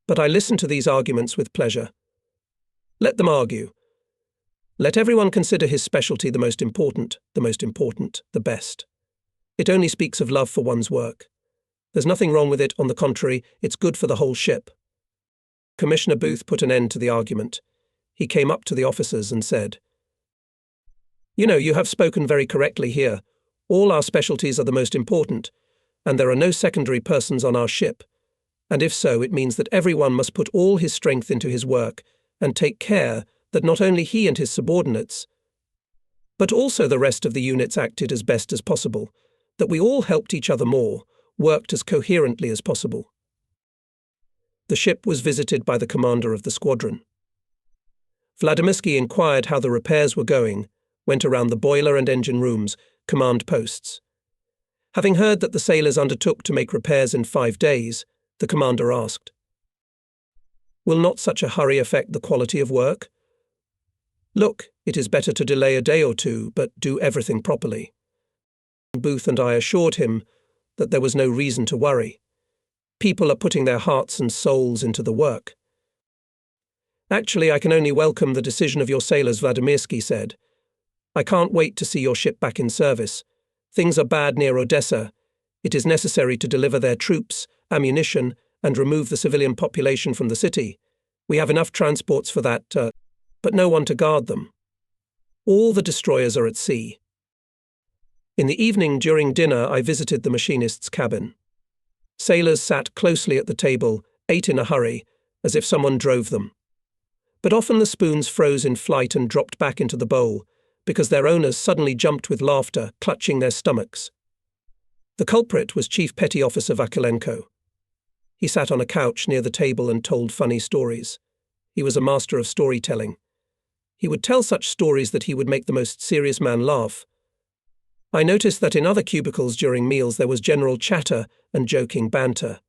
But I listen to these arguments with pleasure. Let them argue. Let everyone consider his specialty the most important, the best. It only speaks of love for one's work. There's nothing wrong with it, on the contrary, it's good for the whole ship. Commissioner Booth put an end to the argument. He came up to the officers and said, You have spoken very correctly here. All our specialties are the most important, and there are no secondary persons on our ship. And if so, it means that everyone must put all his strength into his work and take care that not only he and his subordinates, but also the rest of the units acted as best as possible, that we all helped each other more, worked as coherently as possible. The ship was visited by the commander of the squadron. Vladimirsky inquired how the repairs were going, went around the boiler and engine rooms, command posts. Having heard that the sailors undertook to make repairs in 5 days, the commander asked, Will not such a hurry affect the quality of work? Look, it is better to delay a day or two, but do everything properly. Booth and I assured him that there was no reason to worry. People are putting their hearts and souls into the work. Actually, I can only welcome the decision of your sailors, Vladimirsky said. I can't wait to see your ship back in service. Things are bad near Odessa. It is necessary to deliver their troops, ammunition, and remove the civilian population from the city. We have enough transports for that, but no one to guard them. All the destroyers are at sea. In the evening during dinner, I visited the machinist's cabin. Sailors sat closely at the table, ate in a hurry, as if someone drove them. But often the spoons froze in flight and dropped back into the bowl, because their owners suddenly jumped with laughter, clutching their stomachs. The culprit was Chief Petty Officer Vakulenko. He sat on a couch near the table and told funny stories. He was a master of storytelling. He would tell such stories that he would make the most serious man laugh. I noticed that in other cubicles during meals there was general chatter and joking banter.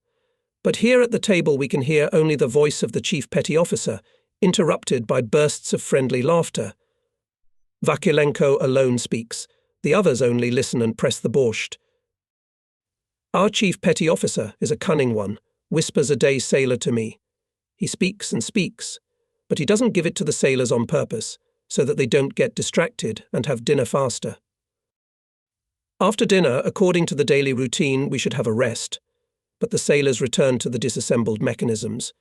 But here at the table we can hear only the voice of the Chief Petty Officer, interrupted by bursts of friendly laughter. Vakulenko alone speaks. The others only listen and press the borscht. Our Chief Petty Officer is a cunning one, whispers a day sailor to me. He speaks and speaks, but he doesn't give it to the sailors on purpose, so that they don't get distracted and have dinner faster. After dinner, according to the daily routine, we should have a rest, but the sailors return to the disassembled mechanisms.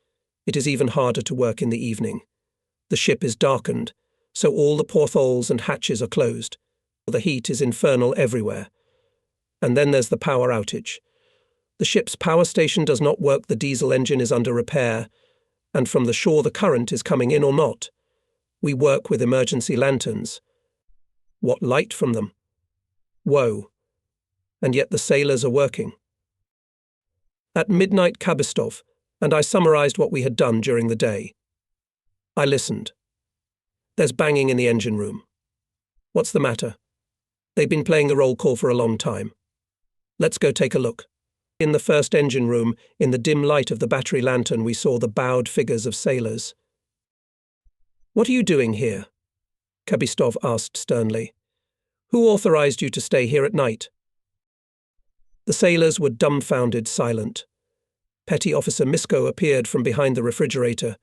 It is even harder to work in the evening. The ship is darkened, so all the portholes and hatches are closed. The heat is infernal everywhere. And then there's the power outage. The ship's power station does not work, the diesel engine is under repair, and from the shore the current is coming in or not. We work with emergency lanterns. What light from them? Woe. and yet the sailors are working. At midnight, Kabistov, and I summarized what we had done during the day. I listened. There's banging in the engine room. What's the matter? They've been playing the roll call for a long time. Let's go take a look. In the first engine room, in the dim light of the battery lantern, we saw the bowed figures of sailors. What are you doing here? Kabistov asked sternly. Who authorized you to stay here at night? The sailors were dumbfounded, silent. Petty Officer Misko appeared from behind the refrigerator.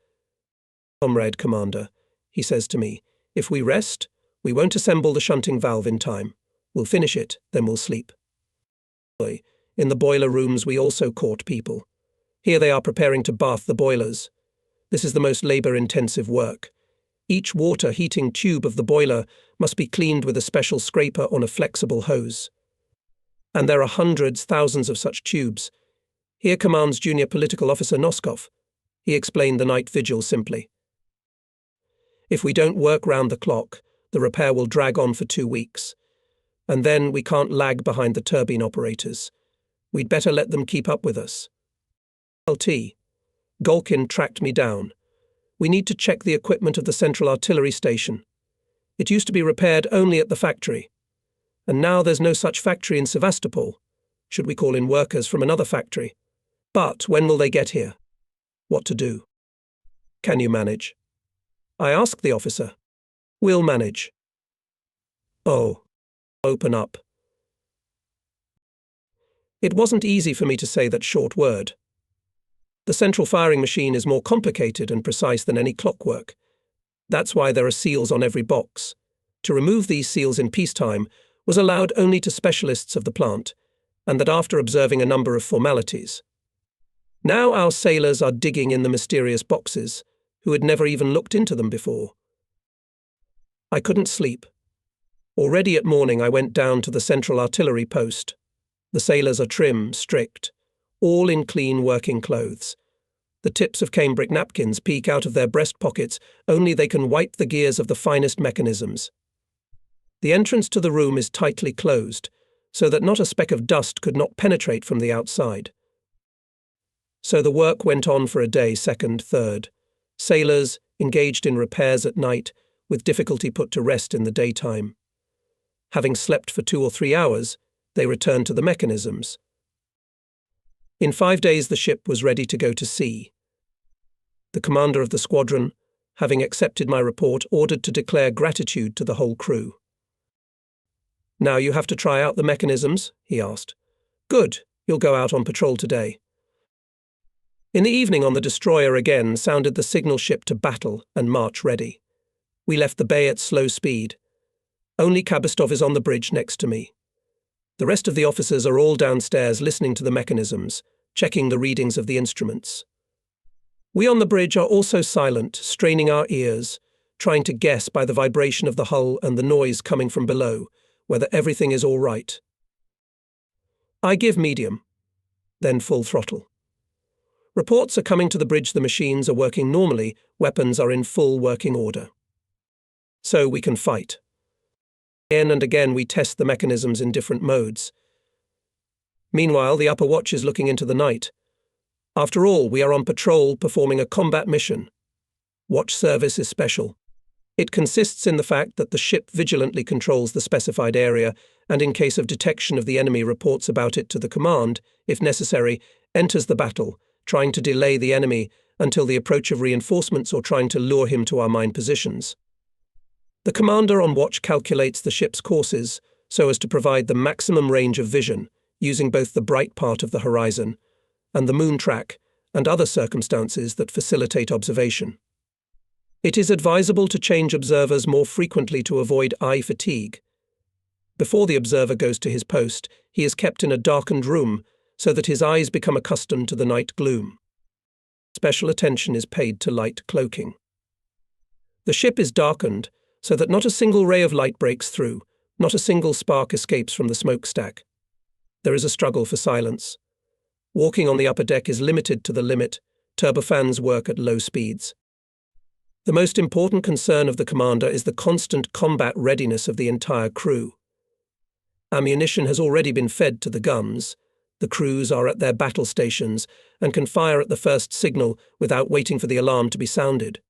Comrade Commander, he says to me, if we rest, we won't assemble the shunting valve in time. We'll finish it, then we'll sleep. In the boiler rooms we also caught people. Here they are preparing to bath the boilers. This is the most labor-intensive work. Each water heating tube of the boiler must be cleaned with a special scraper on a flexible hose. And there are hundreds, thousands of such tubes. Here commands Junior Political Officer Noskov. He explained the night vigil simply. If we don't work round the clock, the repair will drag on for 2 weeks. And then we can't lag behind the turbine operators. We'd better let them keep up with us. LT. Golkin tracked me down. We need to check the equipment of the central artillery station. It used to be repaired only at the factory. And now there's no such factory in Sevastopol. Should we call in workers from another factory? But when will they get here? What to do? Can you manage? I asked the officer. We'll manage. Oh. Open up. It wasn't easy for me to say that short word. The central firing machine is more complicated and precise than any clockwork. That's why there are seals on every box. To remove these seals in peacetime was allowed only to specialists of the plant, and that after observing a number of formalities. Now our sailors are digging in the mysterious boxes, who had never even looked into them before. I couldn't sleep. Already at morning I went down to the central artillery post. The sailors are trim, strict, all in clean working clothes. The tips of cambric napkins peek out of their breast pockets, only they can wipe the gears of the finest mechanisms. The entrance to the room is tightly closed, so that not a speck of dust could not penetrate from the outside. So the work went on for a day, second, third. Sailors engaged in repairs at night, with difficulty put to rest in the daytime. Having slept for 2 or 3 hours, they returned to the mechanisms. In 5 days the ship was ready to go to sea. The commander of the squadron, having accepted my report, ordered to declare gratitude to the whole crew. Now you have to try out the mechanisms? He asked. Good, you'll go out on patrol today. In the evening on the destroyer again sounded the signal ship to battle and march ready. We left the bay at slow speed. Only Kabistov is on the bridge next to me. The rest of the officers are all downstairs listening to the mechanisms, checking the readings of the instruments. We on the bridge are also silent, straining our ears, trying to guess by the vibration of the hull and the noise coming from below, whether everything is all right. I give medium, then full throttle. Reports are coming to the bridge the machines are working normally, weapons are in full working order. So we can fight. Again and again we test the mechanisms in different modes. Meanwhile, the upper watch is looking into the night. After all, we are on patrol performing a combat mission. Watch service is special. It consists in the fact that the ship vigilantly controls the specified area and in case of detection of the enemy reports about it to the command, if necessary, enters the battle, trying to delay the enemy until the approach of reinforcements or trying to lure him to our mine positions. The commander on watch calculates the ship's courses so as to provide the maximum range of vision, using both the bright part of the horizon and the moon track and other circumstances that facilitate observation. It is advisable to change observers more frequently to avoid eye fatigue. Before the observer goes to his post, he is kept in a darkened room so that his eyes become accustomed to the night gloom. Special attention is paid to light cloaking. The ship is darkened so that not a single ray of light breaks through, not a single spark escapes from the smokestack. There is a struggle for silence. Walking on the upper deck is limited to the limit. Turbofans work at low speeds. The most important concern of the commander is the constant combat readiness of the entire crew. Ammunition has already been fed to the guns. The crews are at their battle stations and can fire at the first signal without waiting for the alarm to be sounded.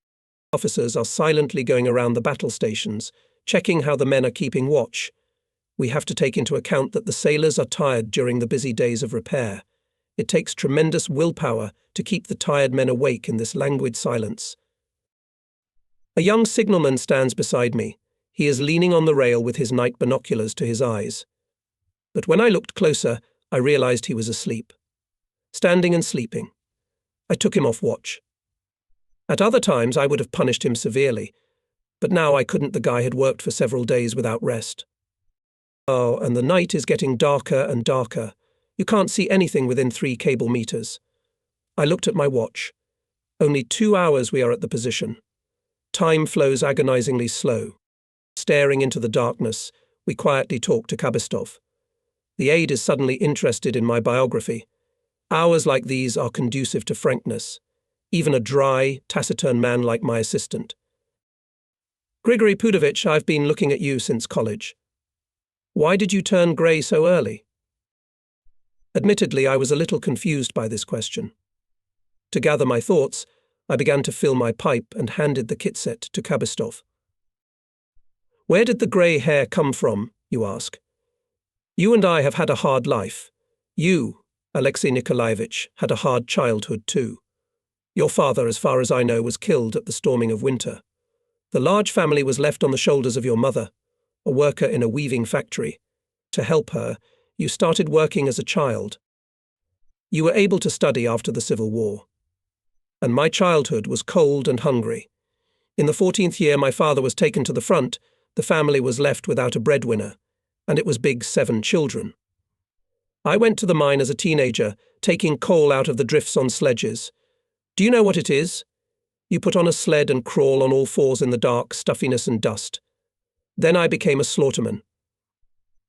Officers are silently going around the battle stations, checking how the men are keeping watch. We have to take into account that the sailors are tired during the busy days of repair. It takes tremendous willpower to keep the tired men awake in this languid silence. A young signalman stands beside me. He is leaning on the rail with his night binoculars to his eyes. But when I looked closer, I realized he was asleep. Standing and sleeping. I took him off watch. At other times I would have punished him severely, but now I couldn't. The guy had worked for several days without rest. Oh, and the night is getting darker and darker. You can't see anything within 3 cable meters. I looked at my watch. Only 2 hours we are at the position. Time flows agonizingly slow. Staring into the darkness, we quietly talk to Sevastopol. The aide is suddenly interested in my biography. Hours like these are conducive to frankness. Even a dry, taciturn man like my assistant. Grigory Pudovich, I've been looking at you since college. Why did you turn grey so early? Admittedly, I was a little confused by this question. To gather my thoughts, I began to fill my pipe and handed the kit set to Sevastopol. Where did the grey hair come from, you ask? You and I have had a hard life. You, Alexei Nikolaevich, had a hard childhood too. Your father, as far as I know, was killed at the storming of winter. The large family was left on the shoulders of your mother, a worker in a weaving factory. To help her, you started working as a child. You were able to study after the Civil War. And my childhood was cold and hungry. In the 14th year my father was taken to the front, the family was left without a breadwinner, and it was big 7 children. I went to the mine as a teenager, taking coal out of the drifts on sledges. Do you know what it is? You put on a sled and crawl on all fours in the dark, stuffiness and dust. Then I became a slaughterman.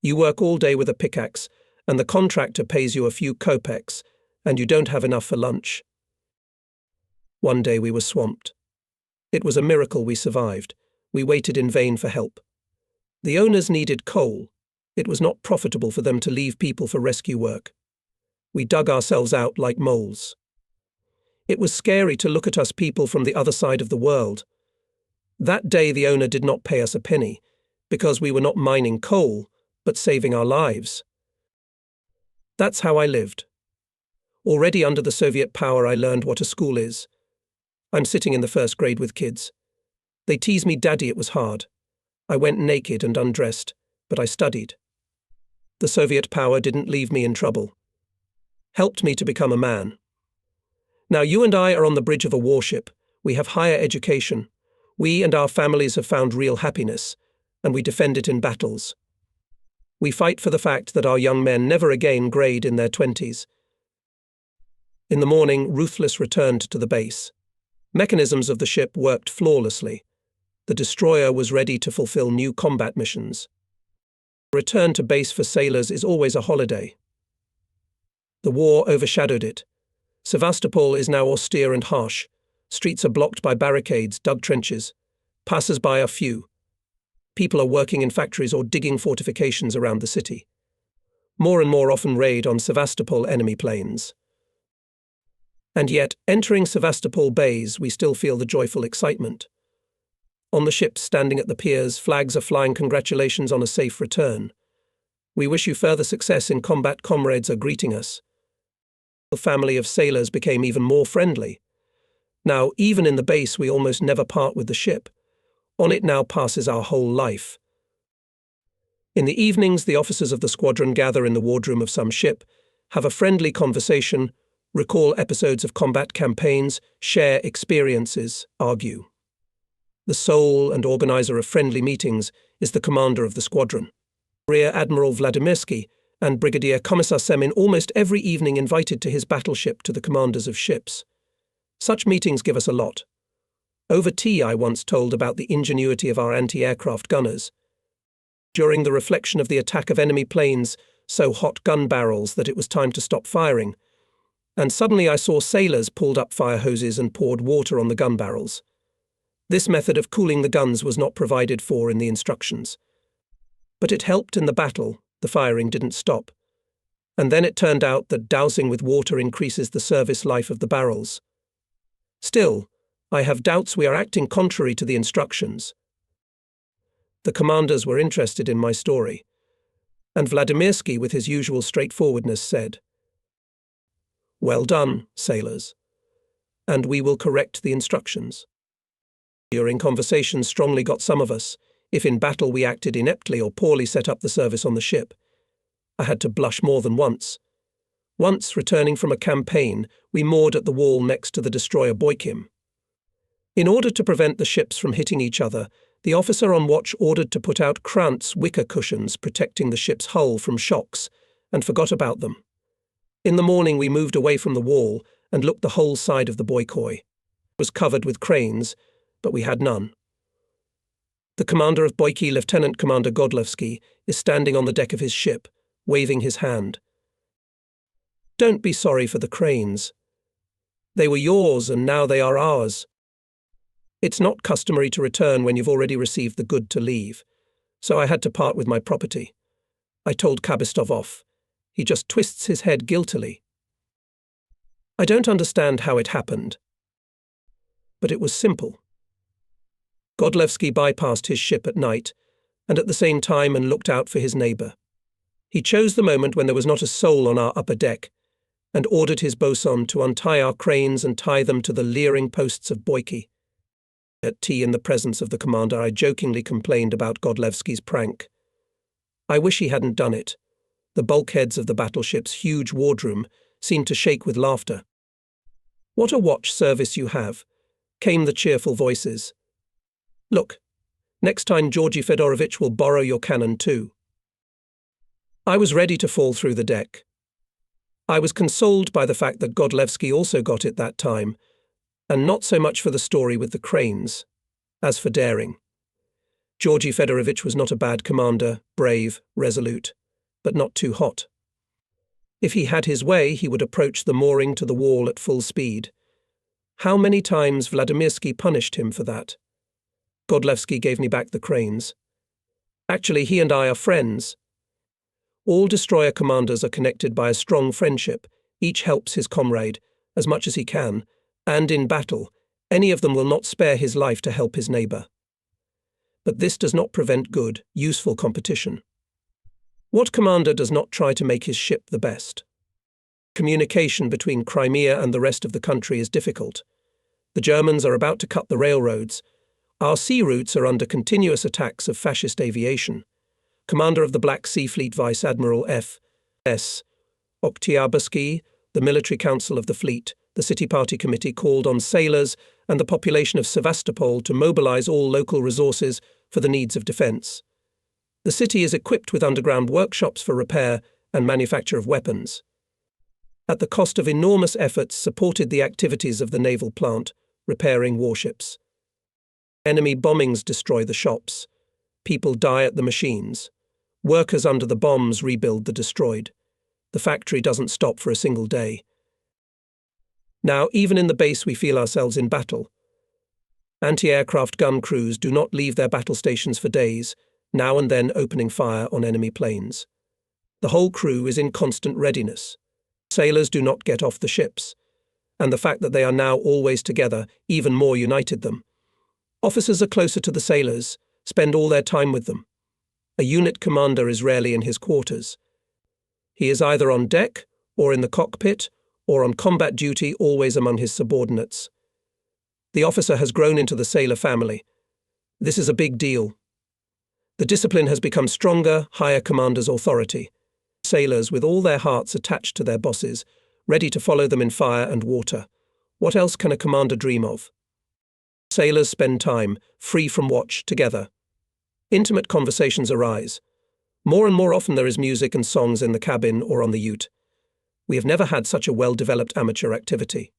You work all day with a pickaxe, and the contractor pays you a few kopecks, and you don't have enough for lunch. One day we were swamped. It was a miracle we survived. We waited in vain for help. The owners needed coal. It was not profitable for them to leave people for rescue work. We dug ourselves out like moles. It was scary to look at us people from the other side of the world. That day the owner did not pay us a penny, because we were not mining coal, but saving our lives. That's how I lived. Already under the Soviet power I learned what a school is. I'm sitting in the 1st grade with kids. They tease me, Daddy, it was hard. I went naked and undressed, but I studied. The Soviet power didn't leave me in trouble. Helped me to become a man. Now you and I are on the bridge of a warship. We have higher education. We and our families have found real happiness, and we defend it in battles. We fight for the fact that our young men never again grade in their 20s. In the morning, Ruthless returned to the base. Mechanisms of the ship worked flawlessly. The destroyer was ready to fulfill new combat missions. Return to base for sailors is always a holiday. The war overshadowed it. Sevastopol is now austere and harsh. Streets are blocked by barricades, dug trenches. Passers-by are few. People are working in factories or digging fortifications around the city. More and more often raid on Sevastopol enemy planes. And yet, entering Sevastopol bays, we still feel the joyful excitement. On the ships standing at the piers, flags are flying congratulations on a safe return. We wish you further success in combat, comrades are greeting us. The family of sailors became even more friendly. Now, even in the base, we almost never part with the ship. On it now passes our whole life. In the evenings, the officers of the squadron gather in the wardroom of some ship, have a friendly conversation, recall episodes of combat campaigns, share experiences, argue. The soul and organizer of friendly meetings is the commander of the squadron. Rear Admiral Vladimirsky and Brigadier Commissar Semin almost every evening invited to his battleship to the commanders of ships. Such meetings give us a lot. Over tea I once told about the ingenuity of our anti-aircraft gunners. During the reflection of the attack of enemy planes, so hot gun barrels that it was time to stop firing, and suddenly I saw sailors pulled up fire hoses and poured water on the gun barrels. This method of cooling the guns was not provided for in the instructions. But it helped in the battle, The firing didn't stop. And then it turned out that dousing with water increases the service life of the barrels. Still, I have doubts we are acting contrary to the instructions. The commanders were interested in my story, and Vladimirsky, with his usual straightforwardness, said, "Well done, sailors, and we will correct the instructions." During conversation strongly got some of us, if in battle we acted ineptly or poorly set up the service on the ship. I had to blush more than once. Once, returning from a campaign, we moored at the wall next to the destroyer Boykim. In order to prevent the ships from hitting each other, the officer on watch ordered to put out Krantz wicker cushions protecting the ship's hull from shocks, and forgot about them. In the morning we moved away from the wall and looked the whole side of the Boykoi. It was covered with cranes, but we had none. The commander of Boyki, Lieutenant Commander Godlewski, is standing on the deck of his ship, waving his hand. "Don't be sorry for the cranes. They were yours and now they are ours. It's not customary to return when you've already received the good to leave, so I had to part with my property." I told Kabistov off. He just twists his head guiltily. I don't understand how it happened, but it was simple. Godlewski bypassed his ship at night, and at the same time and looked out for his neighbour. He chose the moment when there was not a soul on our upper deck, and ordered his bosun to untie our cranes and tie them to the leering posts of Boyki. At tea in the presence of the commander, I jokingly complained about Godlewski's prank. I wish he hadn't done it. The bulkheads of the battleship's huge wardroom seemed to shake with laughter. "What a watch service you have," came the cheerful voices. "Look, next time Georgy Fedorovitch will borrow your cannon too." I was ready to fall through the deck. I was consoled by the fact that Godlewski also got it that time, and not so much for the story with the cranes, as for daring. Georgy Fedorovitch was not a bad commander, brave, resolute, but not too hot. If he had his way, he would approach the mooring to the wall at full speed. How many times Vladimirsky punished him for that? Godlewski gave me back the cranes. Actually, he and I are friends. All destroyer commanders are connected by a strong friendship. Each helps his comrade as much as he can, and in battle, any of them will not spare his life to help his neighbour. But this does not prevent good, useful competition. What commander does not try to make his ship the best? Communication between Crimea and the rest of the country is difficult. The Germans are about to cut the railroads. Our sea routes are under continuous attacks of fascist aviation. Commander of the Black Sea Fleet Vice Admiral F.S. Oktyabrsky, the Military Council of the Fleet, the City Party Committee called on sailors and the population of Sevastopol to mobilize all local resources for the needs of defense. The city is equipped with underground workshops for repair and manufacture of weapons. At the cost of enormous efforts, supported the activities of the naval plant, repairing warships. Enemy bombings destroy the shops. People die at the machines. Workers under the bombs rebuild the destroyed. The factory doesn't stop for a single day. Now, even in the base we feel ourselves in battle. Anti-aircraft gun crews do not leave their battle stations for days, now and then opening fire on enemy planes. The whole crew is in constant readiness. Sailors do not get off the ships, and the fact that they are now always together even more united them. Officers are closer to the sailors, spend all their time with them. A unit commander is rarely in his quarters. He is either on deck, or in the cockpit, or on combat duty, always among his subordinates. The officer has grown into the sailor family. This is a big deal. The discipline has become stronger, higher commander's authority. Sailors with all their hearts attached to their bosses, ready to follow them in fire and water. What else can a commander dream of? Sailors spend time, free from watch, together. Intimate conversations arise. More and more often there is music and songs in the cabin or on the ute. We have never had such a well-developed amateur activity.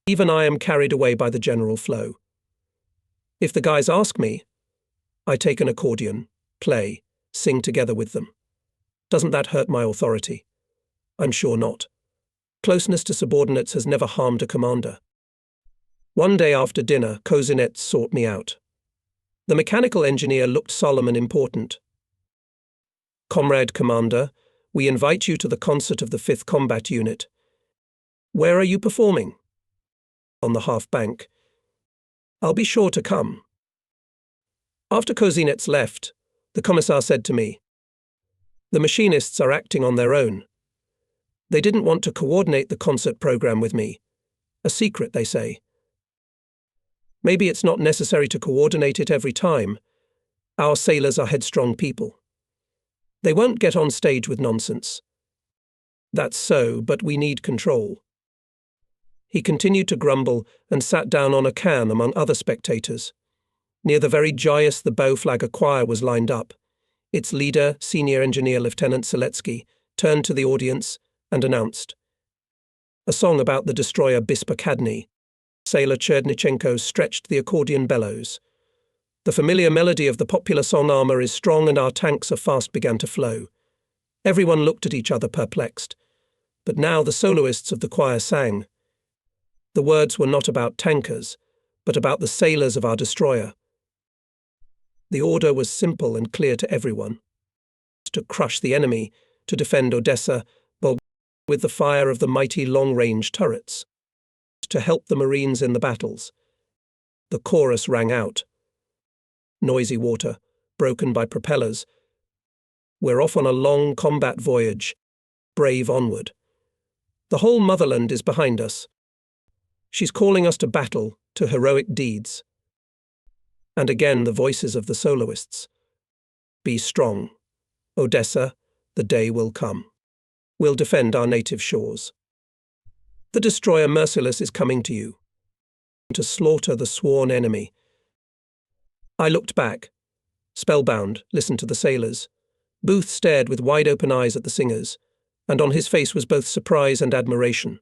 Even I am carried away by the general flow. If the guys ask me, I take an accordion, play, sing together with them. Doesn't that hurt my authority? I'm sure not. Closeness to subordinates has never harmed a commander. One day after dinner, Kozinets sought me out. The mechanical engineer looked solemn and important. Comrade Commander, we invite you to the concert of the 5th Combat Unit. Where are you performing? On the half bank. I'll be sure to come. After Kozinets left, the Commissar said to me, the machinists are acting on their own. They didn't want to coordinate the concert program with me. A secret, they say. Maybe it's not necessary to coordinate it every time. Our sailors are headstrong people. They won't get on stage with nonsense. That's so, but we need control. He continued to grumble and sat down on a can among other spectators. Near the very joyous the Bowflagger choir was lined up. Its leader, Senior Engineer Lieutenant Seletsky, turned to the audience and announced, a song about the destroyer Bispakadny. Sailor Cherdnichenko stretched the accordion bellows. The familiar melody of the popular song Armour is strong and our tanks are fast began to flow. Everyone looked at each other perplexed. But now the soloists of the choir sang. The words were not about tankers, but about the sailors of our destroyer. The order was simple and clear to everyone. To crush the enemy, to defend Odessa, with the fire of the mighty long-range turrets. To help the Marines in the battles. The chorus rang out. Noisy water, broken by propellers. We're off on a long combat voyage. Brave onward. The whole motherland is behind us. She's calling us to battle, to heroic deeds. And again the voices of the soloists. Be strong. Odessa, the day will come. We'll defend our native shores. The destroyer Merciless is coming to you. To slaughter the sworn enemy. I looked back. Spellbound, listened to the sailors. Booth stared with wide-open eyes at the singers, and on his face was both surprise and admiration.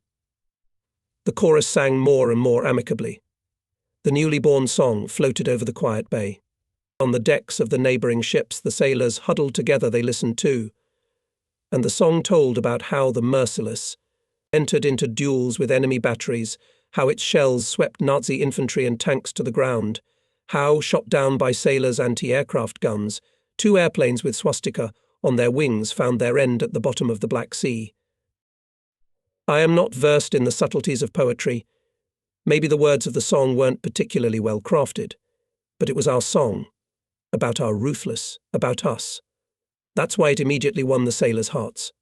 The chorus sang more and more amicably. The newly born song floated over the quiet bay. On the decks of the neighbouring ships, the sailors huddled together they listened too. And the song told about how the Merciless entered into duels with enemy batteries, how its shells swept Nazi infantry and tanks to the ground, how, shot down by sailors' anti-aircraft guns, 2 airplanes with swastika on their wings found their end at the bottom of the Black Sea. I am not versed in the subtleties of poetry. Maybe the words of the song weren't particularly well crafted, but it was our song, about our ruthless, about us. That's why it immediately won the sailors' hearts.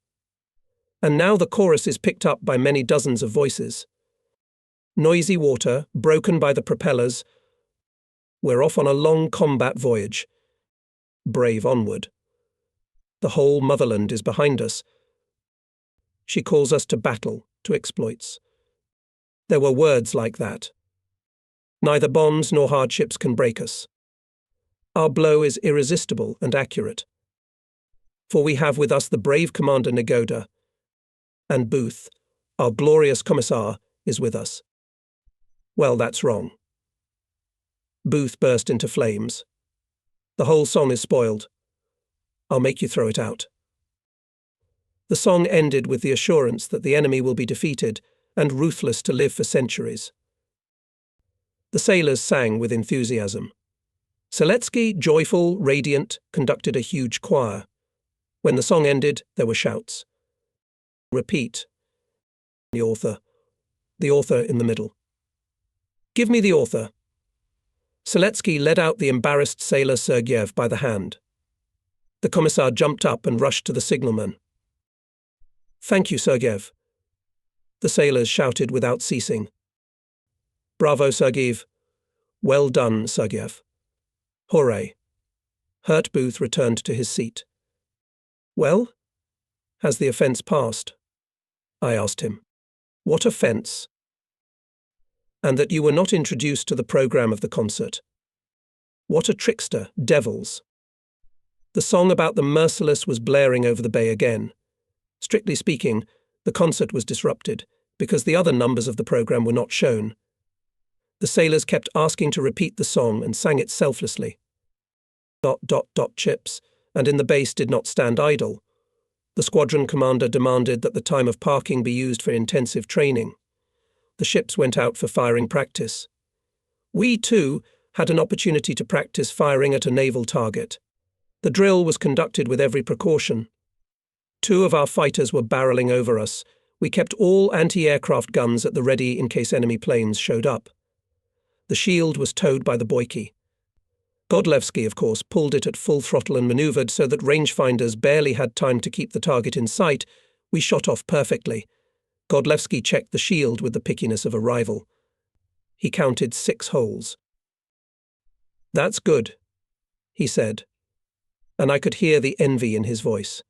And now the chorus is picked up by many dozens of voices. Noisy water, broken by the propellers. We're off on a long combat voyage. Brave onward. The whole motherland is behind us. She calls us to battle, to exploits. There were words like that. Neither bombs nor hardships can break us. Our blow is irresistible and accurate. For we have with us the brave Commander Negoda, and Booth, our glorious Commissar, is with us. Well, that's wrong. Booth burst into flames. The whole song is spoiled. I'll make you throw it out. The song ended with the assurance that the enemy will be defeated and ruthless to live for centuries. The sailors sang with enthusiasm. Seletsky, joyful, radiant, conducted a huge choir. When the song ended, there were shouts. Repeat. The author in the middle. Give me the author. Seletsky led out the embarrassed sailor Sergeyev by the hand. The Commissar jumped up and rushed to the signalman. Thank you, Sergeyev. The sailors shouted without ceasing. Bravo, Sergeyev. Well done, Sergeyev. Hooray. Hurt Booth returned to his seat. Well? Has the offence passed? I asked him. What offence? And that you were not introduced to the programme of the concert. What a trickster, devils. The song about the Merciless was blaring over the bay again. Strictly speaking, the concert was disrupted, because the other numbers of the programme were not shown. The sailors kept asking to repeat the song and sang it selflessly. ... chips, and in the base did not stand idle. The squadron commander demanded that the time of parking be used for intensive training. The ships went out for firing practice. We, too, had an opportunity to practice firing at a naval target. The drill was conducted with every precaution. 2 of our fighters were barreling over us. We kept all anti-aircraft guns at the ready in case enemy planes showed up. The shield was towed by the Boyki. Godlewski, of course, pulled it at full throttle and manoeuvred so that rangefinders barely had time to keep the target in sight. We shot off perfectly. Godlewski checked the shield with the pickiness of a rival. He counted 6 holes. "That's good," he said, and I could hear the envy in his voice.